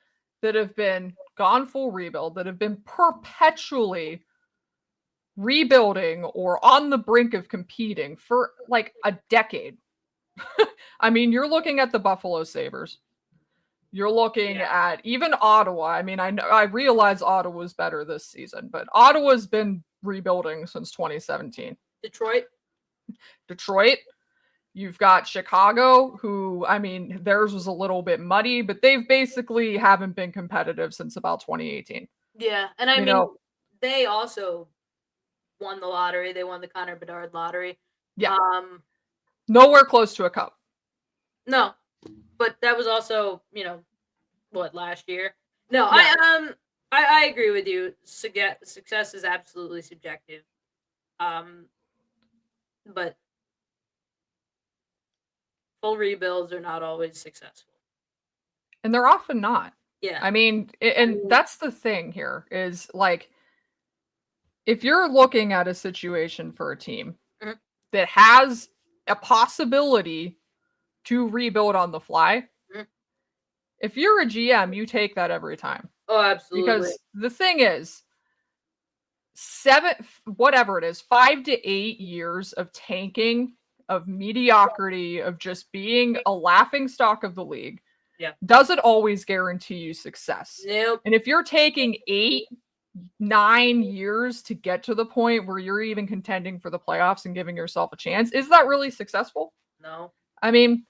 that have been gone full rebuild, that have been perpetually rebuilding or on the brink of competing for like a decade. I mean, you're looking at the Buffalo Sabres. You're looking at even Ottawa. I mean, I realize Ottawa's better this season, but Ottawa's been rebuilding since 2017. Detroit. You've got Chicago, who, I mean, theirs was a little bit muddy, but they've basically haven't been competitive since about 2018. Yeah, and I mean, they also won the lottery. They won the Connor Bedard lottery. Yeah. Nowhere close to a cup. No. But that was also, last year? No, yeah. I agree with you. Success is absolutely subjective. But full rebuilds are not always successful. And they're often not. Yeah. I mean, that's the thing here is like, if you're looking at a situation for a team that has a possibility to rebuild on the fly, if you're a GM, you take that every time. Oh, absolutely. Because the thing is, 5 to 8 years of tanking, of mediocrity, of just being a laughing stock of the league, doesn't always guarantee you success. Nope. And if you're taking 8-9 years to get to the point where you're even contending for the playoffs and giving yourself a chance, is that really successful? No. I mean,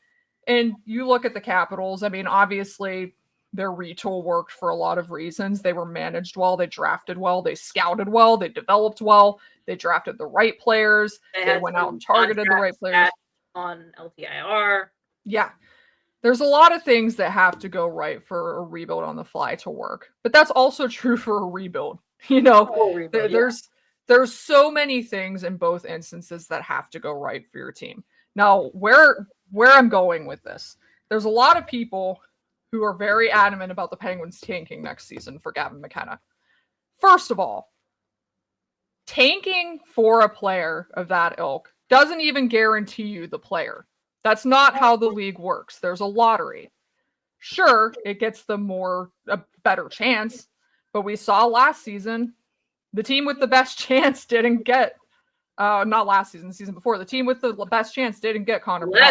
and you look at the Capitals, I mean, obviously their retool worked for a lot of reasons. They were managed well, they drafted well, they scouted well, they developed well, they drafted the right players, they went out and targeted the right players. On LTIR. Yeah. There's a lot of things that have to go right for a rebuild on the fly to work. But that's also true for a rebuild. There's so many things in both instances that have to go right for your team. Now, where I'm going with this, there's a lot of people who are very adamant about the Penguins tanking next season for Gavin McKenna. First of all, tanking for a player of that ilk doesn't even guarantee you the player. That's not how the league works. There's a lottery. Sure, it gets them a better chance, but we saw last season, the team with the best chance didn't get not last season, the season before. The team with the best chance didn't get Connor Bedard.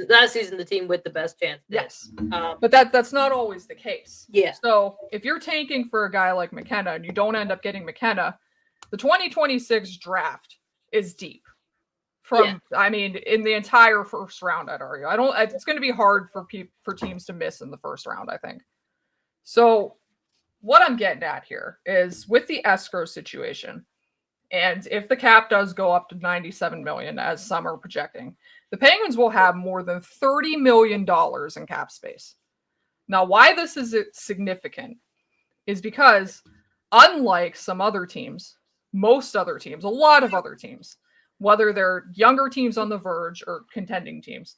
Last season, the team with the best chance did. Yes. But that's not always the case. Yeah. So if you're tanking for a guy like McKenna and you don't end up getting McKenna, the 2026 draft is deep. I mean, in the entire first round, I'd argue. It's going to be hard for teams to miss in the first round, I think. So what I'm getting at here is with the Escrow situation, and if the cap does go up to $97 million, as some are projecting, the Penguins will have more than $30 million in cap space. Now, why this is significant is because, unlike some other teams, most other teams, a lot of other teams, whether they're younger teams on the verge or contending teams,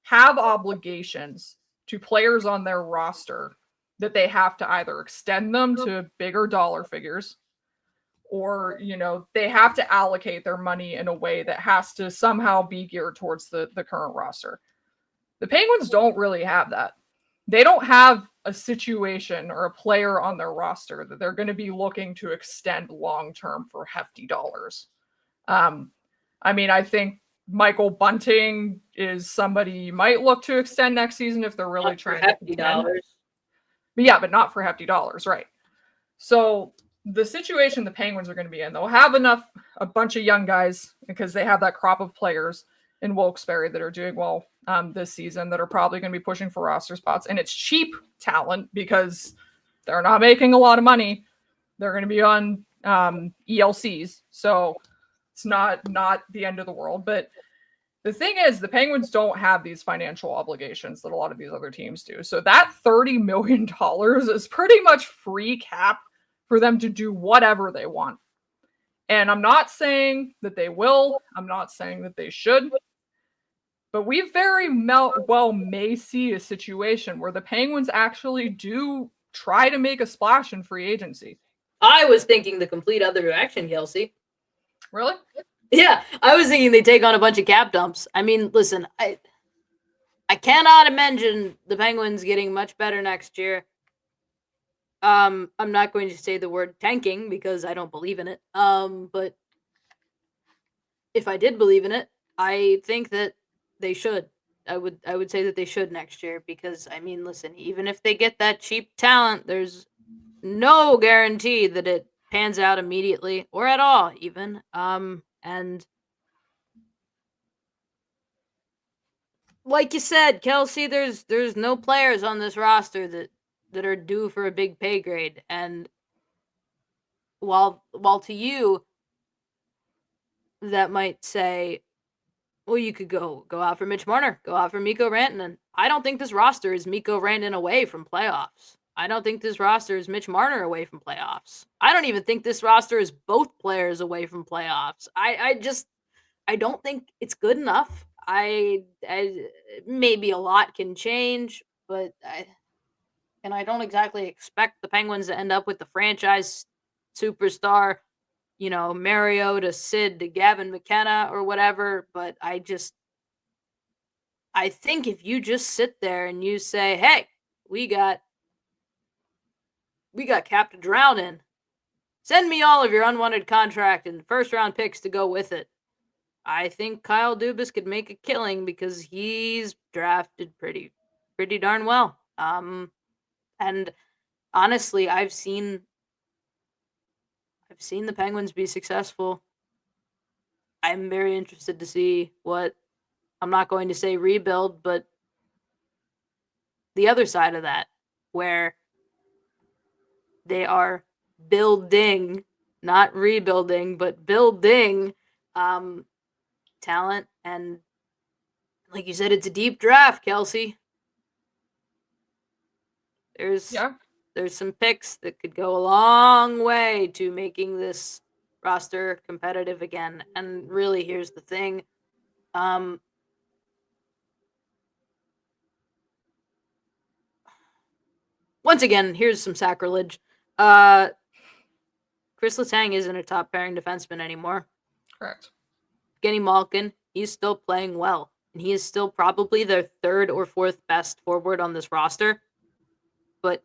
have obligations to players on their roster that they have to either extend them to bigger dollar figures, or they have to allocate their money in a way that has to somehow be geared towards the current roster. The Penguins don't really have that. They don't have a situation or a player on their roster that they're going to be looking to extend long term for hefty dollars. I think Michael Bunting is somebody you might look to extend next season if they're really trying to contend. Dollars. But yeah, but not for hefty dollars, right? So the situation the Penguins are going to be in, they'll have a bunch of young guys because they have that crop of players in Wilkes-Barre that are doing well this season that are probably going to be pushing for roster spots. And it's cheap talent because they're not making a lot of money. They're going to be on ELCs. So it's not the end of the world. But the thing is, the Penguins don't have these financial obligations that a lot of these other teams do. So that $30 million is pretty much free cap for them to do whatever they want. And I'm not saying that they will. I'm not saying that they should. But we very well may see a situation where the Penguins actually do try to make a splash in free agency. I was thinking the complete other direction, Kelsey. Really? Yeah, I was thinking they take on a bunch of cap dumps. I mean, listen, I cannot imagine the Penguins getting much better next year. I'm not going to say the word tanking because I don't believe in it. But if I did believe in it, I think that they should. I would say that they should next year because I mean, listen, even if they get that cheap talent, there's no guarantee that it pans out immediately or at all even. And like you said, Kelsey, there's no players on this roster that are due for a big pay grade. And while to you that might say, well, you could go out for Mitch Marner, go out for Mikko Rantanen. I don't think this roster is Mikko Rantanen away from playoffs. I don't think this roster is Mitch Marner away from playoffs. I don't even think this roster is both players away from playoffs. I don't think it's good enough. I maybe a lot can change, but I don't exactly expect the Penguins to end up with the franchise superstar, Mario to Sid to Gavin McKenna or whatever. But I think if you just sit there and you say, hey, we got cap to drown in, send me all of your unwanted contract and first round picks to go with it. I think Kyle Dubas could make a killing because he's drafted pretty darn well. And honestly, I've seen the Penguins be successful. I'm very interested to see what, I'm not going to say rebuild, but the other side of that, where they are building, not rebuilding, but building talent. And like you said, it's a deep draft, Kelsey. There's some picks that could go a long way to making this roster competitive again. And really, here's the thing. Once again, here's some sacrilege. Chris Letang isn't a top pairing defenseman anymore. Correct. Evgeny Malkin, he's still playing well. And he is still probably their third or fourth best forward on this roster. But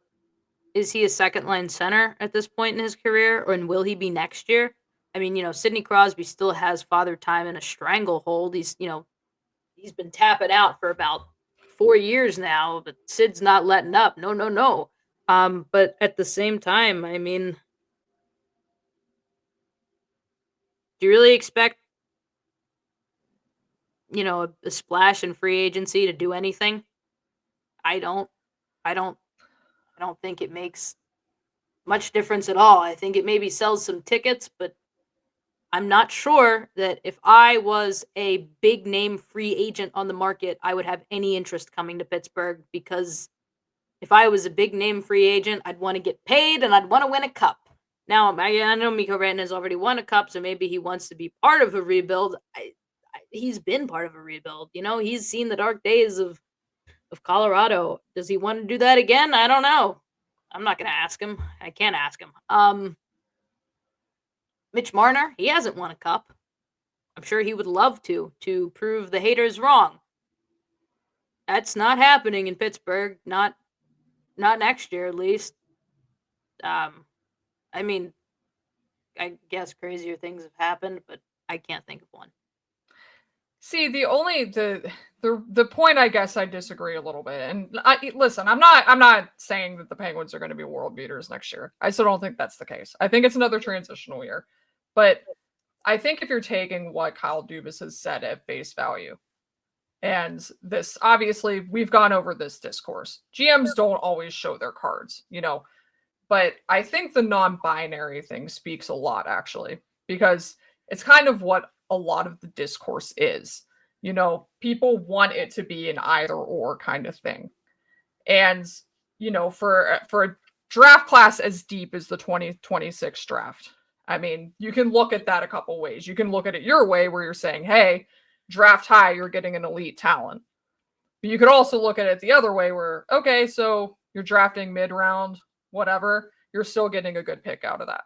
is he a second line center at this point in his career? Or will he be next year? I mean, Sidney Crosby still has father time in a stranglehold. He's been tapping out for about 4 years now, but Sid's not letting up. No. But at the same time, I mean, do you really expect, a splash in free agency to do anything? I don't think it makes much difference at all. I think it maybe sells some tickets, but I'm not sure that if I was a big name free agent on the market, I would have any interest coming to Pittsburgh, because if I was a big name free agent, I'd want to get paid and I'd want to win a cup. Now, I know Mikko Rantanen has already won a cup, so maybe he wants to be part of a rebuild. He's been part of a rebuild. He's seen the dark days of Colorado. Does he want to do that again? I don't know. I'm not going to ask him. I can't ask him. Mitch Marner, he hasn't won a cup. I'm sure he would love to prove the haters wrong. That's not happening in Pittsburgh. Not next year, at least. I mean, I guess crazier things have happened, but I can't think of one. See, the point, I guess I disagree a little bit. And listen, I'm not saying that the Penguins are going to be world beaters next year. I still don't think that's the case. I think it's another transitional year. But I think if you're taking what Kyle Dubas has said at face value, and this, obviously, we've gone over this discourse. GMs don't always show their cards, but I think the non-binary thing speaks a lot, actually, because it's kind of what a lot of the discourse is. People want it to be an either or kind of thing. And, for a draft class as deep as the 2026 draft, I mean, you can look at that a couple ways. You can look at it your way, where you're saying, hey, draft high, you're getting an elite talent. But you could also look at it the other way, where, okay, so you're drafting mid-round, whatever, you're still getting a good pick out of that.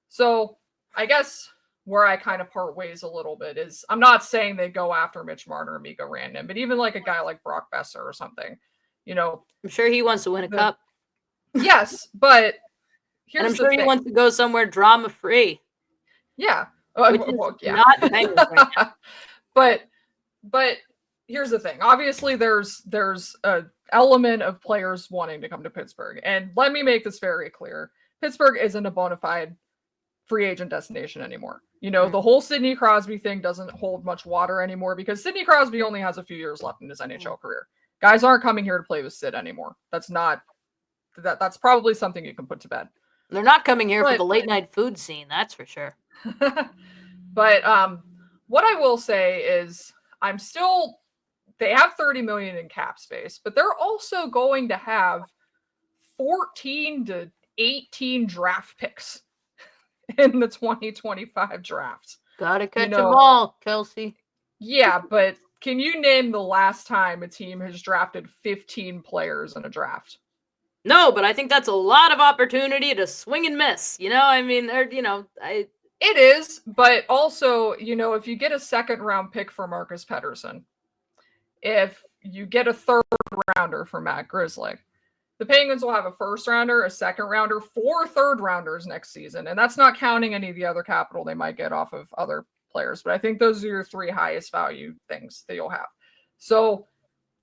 So I guess where I kind of part ways a little bit is, I'm not saying they go after Mitch Marner or Mikko Rantanen, but even like a guy like Brock Besser or something, I'm sure he wants to win a cup. Yes, but and I'm sure he wants to go somewhere drama-free. Yeah. Which is not the Penguins right now. But here's the thing. Obviously, there's a element of players wanting to come to Pittsburgh. And let me make this very clear. Pittsburgh isn't a bona fide free agent destination anymore. The whole Sidney Crosby thing doesn't hold much water anymore, because Sidney Crosby only has a few years left in his NHL career. Guys aren't coming here to play with Sid anymore. That's probably something you can put to bed. They're not coming here for the late night food scene, that's for sure. But what I will say is, they have $30 million in cap space, but they're also going to have 14 to 18 draft picks in the 2025 draft. Gotta catch them all, Kelsey. Yeah, but can you name the last time a team has drafted 15 players in a draft? No, but I think that's a lot of opportunity to swing and miss. It is, but also, if you get a second round pick for Marcus Pettersson, if you get a third rounder for Matt Grzelcyk, the Penguins will have a first rounder, a second rounder, 4 third rounders next season. And that's not counting any of the other capital they might get off of other players. But I think those are your 3 highest value things that you'll have. So,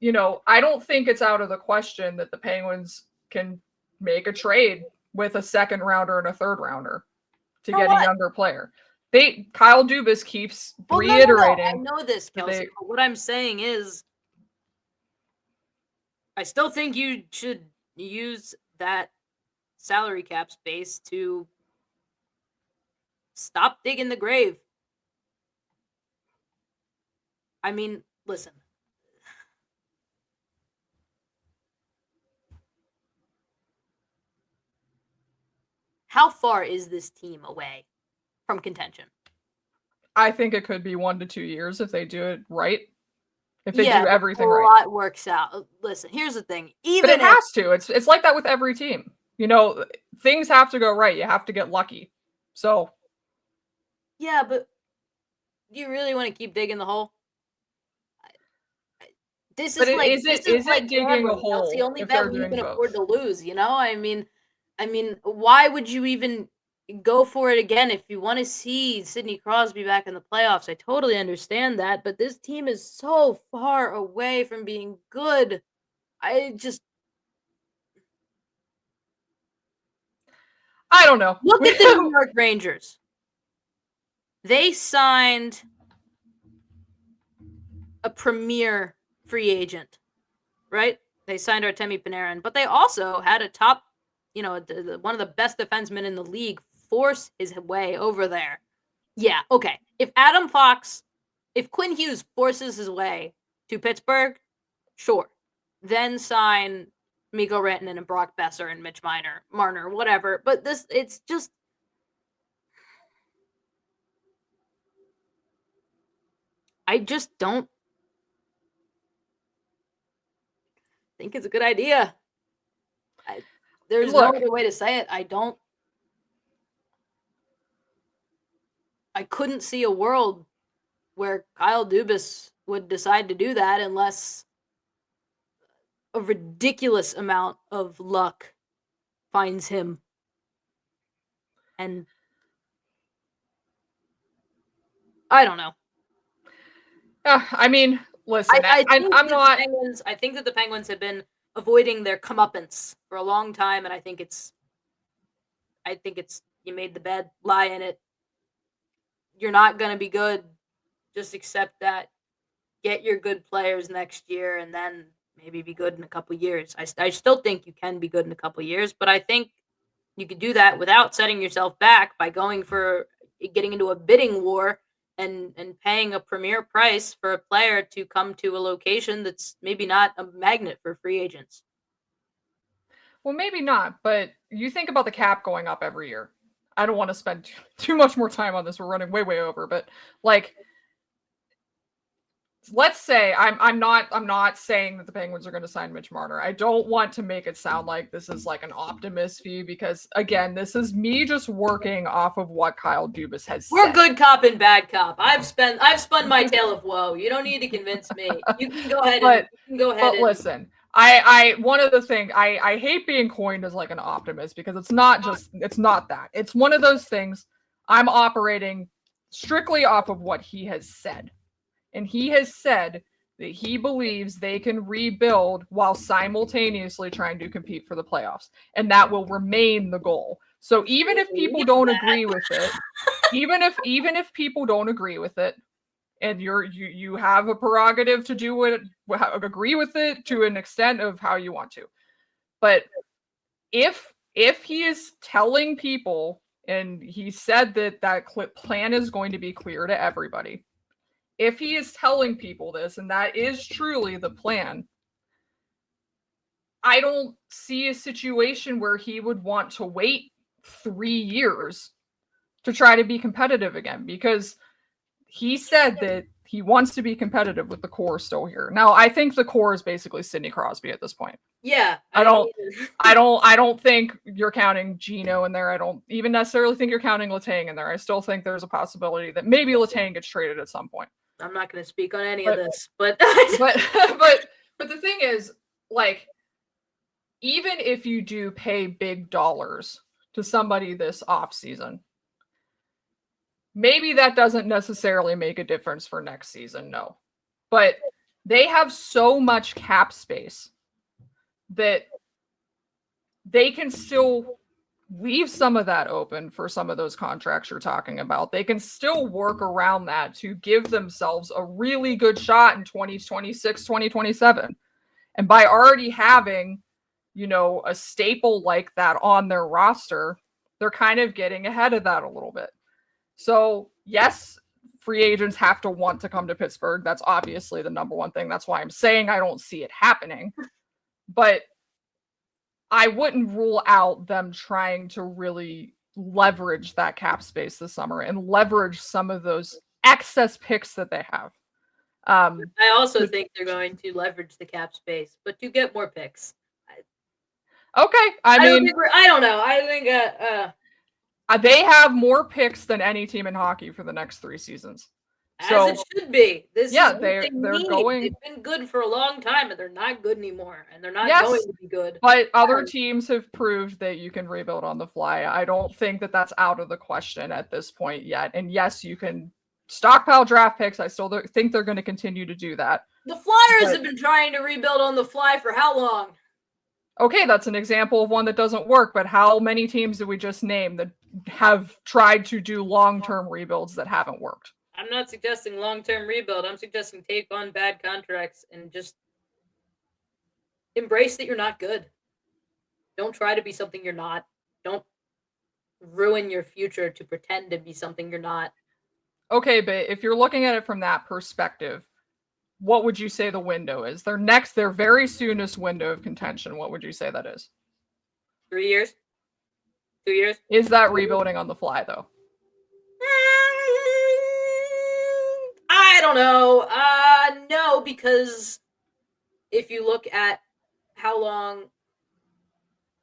I don't think it's out of the question that the Penguins can make a trade with a second rounder and a third rounder to get a younger player. Kyle Dubas keeps reiterating. I know this, Kelsey. But what I'm saying is, I still think you should use that salary cap space to stop digging the grave. I mean, listen. How far is this team away from contention? I think it could be 1 to 2 years if they do it right. If they do everything right. A lot works out. Listen, here's the thing. But it has to. It's like that with every team. Things have to go right. You have to get lucky. So. Yeah, but do you really want to keep digging the hole? This is like digging a hole. That's the only bet we can afford to lose. I mean, why would you even go for it again if you want to see Sidney Crosby back in the playoffs? I totally understand that, but this team is so far away from being good. I don't know. Look at the New York Rangers. They signed a premier free agent, right? They signed Artemi Panarin, but they also had a top, one of the best defensemen in the league force his way over there. Yeah, okay. If Quinn Hughes forces his way to Pittsburgh, sure. Then sign Mikko Rantanen and Brock Besser and Mitch Marner, whatever. But it's just, I just don't think it's a good idea. There's no other way to say it. I couldn't see a world where Kyle Dubas would decide to do that unless a ridiculous amount of luck finds him. And I don't know. I mean, listen, I I think that the Penguins have been avoiding their comeuppance for a long time, and I think it's you made the bed, lie in it. You're not going to be good. Just accept that. Get your good players next year, and then maybe be good in a couple years. I still think you can be good in a couple years, but I think you could do that without setting yourself back by getting into a bidding war and paying a premier price for a player to come to a location that's maybe not a magnet for free agents. Well, maybe not, but you think about the cap going up every year. I don't want to spend too much more time on this. We're running way over, but like, let's say I'm not saying that the Penguins are going to sign Mitch Marner. I don't want to make it sound like this is like an optimist view because again, this is me just working off of what Kyle Dubas has We're said. good cop and bad cop. I've spun my tale of woe. You don't need to convince me. You can go ahead but listen, I one of the things I hate being coined as like an optimist because it's not that. It's one of those things I'm operating strictly off of what he has said. And he has said that he believes they can rebuild while simultaneously trying to compete for the playoffs. And that will remain the goal. So even if people don't agree with it, even if people don't agree with it, and you have a prerogative to do it, agree with it to an extent of how you want to. But if he is telling people, and he said that plan is going to be clear to everybody, if he is telling people this, and that is truly the plan, I don't see a situation where he would want to wait 3 years to try to be competitive again, because he said that he wants to be competitive with the core still here. Now, I think the core is basically Sidney Crosby at this point. Yeah. I don't think you're counting Gino in there. I don't even necessarily think you're counting Letang in there. I still think there's a possibility that maybe Letang gets traded at some point. I'm not going to speak on any of this, but but the thing is, like, even if you do pay big dollars to somebody this offseason, maybe that doesn't necessarily make a difference for next season, no. But they have so much cap space that they can still leave some of that open for some of those contracts you're talking about. They can still work around that to give themselves a really good shot in 2026, 2027. And by already having, a staple like that on their roster, they're kind of getting ahead of that a little bit. So, yes, free agents have to want to come to Pittsburgh. That's obviously the number one thing. That's why I'm saying I don't see it happening. But I wouldn't rule out them trying to really leverage that cap space this summer and leverage some of those excess picks that they have. I also think they're going to leverage the cap space, but to get more picks. Okay, I don't know. I think they have more picks than any team in hockey for the next 3 seasons. So, as it should be. They're going. They've been good for a long time, and they're not good anymore, and they're not going to be good. But other teams have proved that you can rebuild on the fly. I don't think that that's out of the question at this point yet. And yes, you can stockpile draft picks. I still think they're going to continue to do that. The Flyers have been trying to rebuild on the fly for how long? Okay, that's an example of one that doesn't work, but how many teams did we just name that have tried to do long-term rebuilds that haven't worked? I'm not suggesting long-term rebuild. I'm suggesting take on bad contracts and just embrace that you're not good. Don't try to be something you're not. Don't ruin your future to pretend to be something you're not. Okay, but if you're looking at it from that perspective, what would you say the window is? Their very soonest window of contention, what would you say that is? 3 years? 2 years? Is that rebuilding on the fly, though? I don't know. No, because if you look at how long,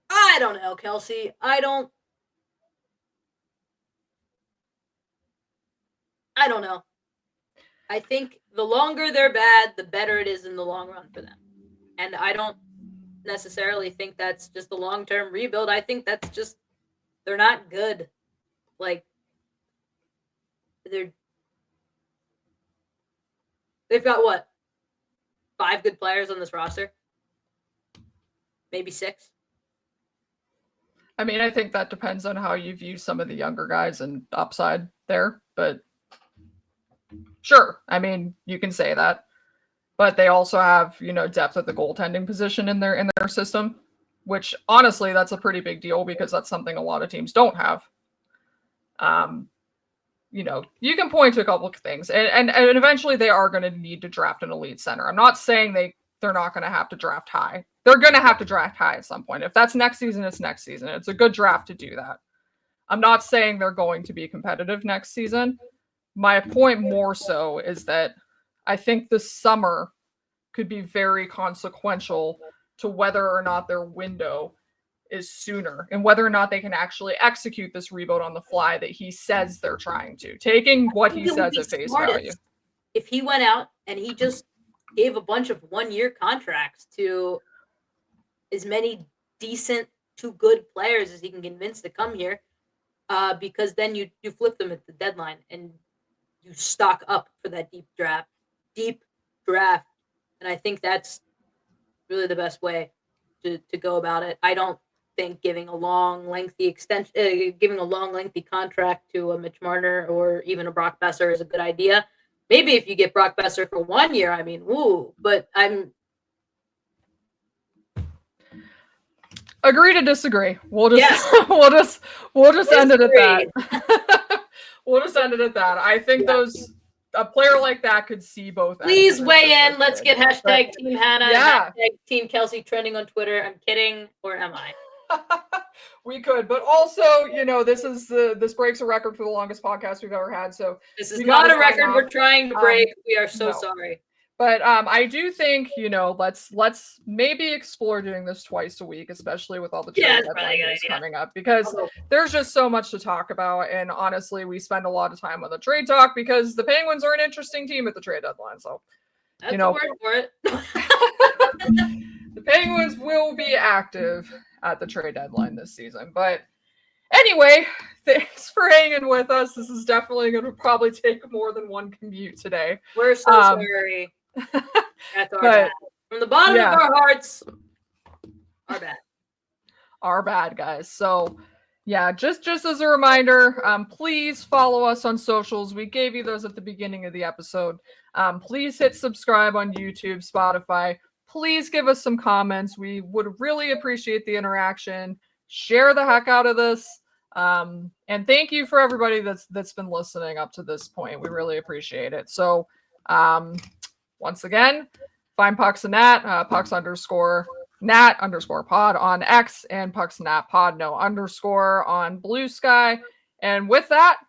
I don't know, Kelsey. I don't know. I think the longer they're bad, the better it is in the long run for them. And I don't necessarily think that's just a long-term rebuild. I think that's just they're not good. Like they've got what? 5 good players on this roster? Maybe 6. I mean, I think that depends on how you view some of the younger guys and upside there, but sure. I mean, you can say that. But they also have, depth at the goaltending position in their system, which honestly, that's a pretty big deal because that's something a lot of teams don't have. You can point to a couple of things, and eventually they are going to need to draft an elite center. I'm not saying they're not going to have to draft high. They're going to have to draft high at some point. If that's next season, it's next season. It's a good draft to do that. I'm not saying they're going to be competitive next season. My point more so is that I think this summer could be very consequential to whether or not their window is sooner and whether or not they can actually execute this rebuild on the fly that he says they're trying to, taking what he says at face value. If he went out and he just gave a bunch of 1-year contracts to as many decent to good players as he can convince to come here, because then you flip them at the deadline and you stock up for that deep draft. And I think that's really the best way to go about it. I don't think giving a long, lengthy contract to a Mitch Marner or even a Brock Besser is a good idea. Maybe if you get Brock Besser for 1 year, I mean, woo. But I'm agree to disagree. We'll just we'll just end it at that. We'll just end it at that. I think a player like that could see both. Please weigh in. Let's get hashtag Team Hannah, hashtag Team Kelsey trending on Twitter. I'm kidding, or am I? We could, but also, this breaks a record for the longest podcast we've ever had. So this is not a record we're trying to break. We are so sorry. But I do think, let's maybe explore doing this twice a week, especially with all the trade deadline news coming up, because there's just so much to talk about. And honestly, we spend a lot of time on the trade talk because the Penguins are an interesting team at the trade deadline. So, that's a word for it. The Penguins will be active at the trade deadline this season. But anyway, thanks for hanging with us. This is definitely going to probably take more than one commute today. We're so sorry. That's our bad. From the bottom of our hearts, our bad. Our bad, guys. So, just as a reminder, please follow us on socials. We gave you those at the beginning of the episode. Please hit subscribe on YouTube, Spotify. Please give us some comments. We would really appreciate the interaction. Share the heck out of this. And thank you for everybody that's been listening up to this point. We really appreciate it. So, once again, find Pucks and Nat, Pucks_Nat_pod on X and Pucks and Nat pod __ on Blue Sky. And with that,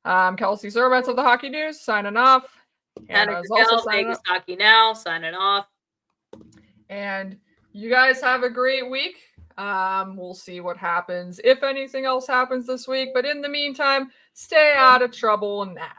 Kelsey Servetz of the Hockey News signing off. Hannah is also Vegas Hockey Now signing off. And you guys have a great week. We'll see what happens if anything else happens this week. But in the meantime, stay out of trouble and that.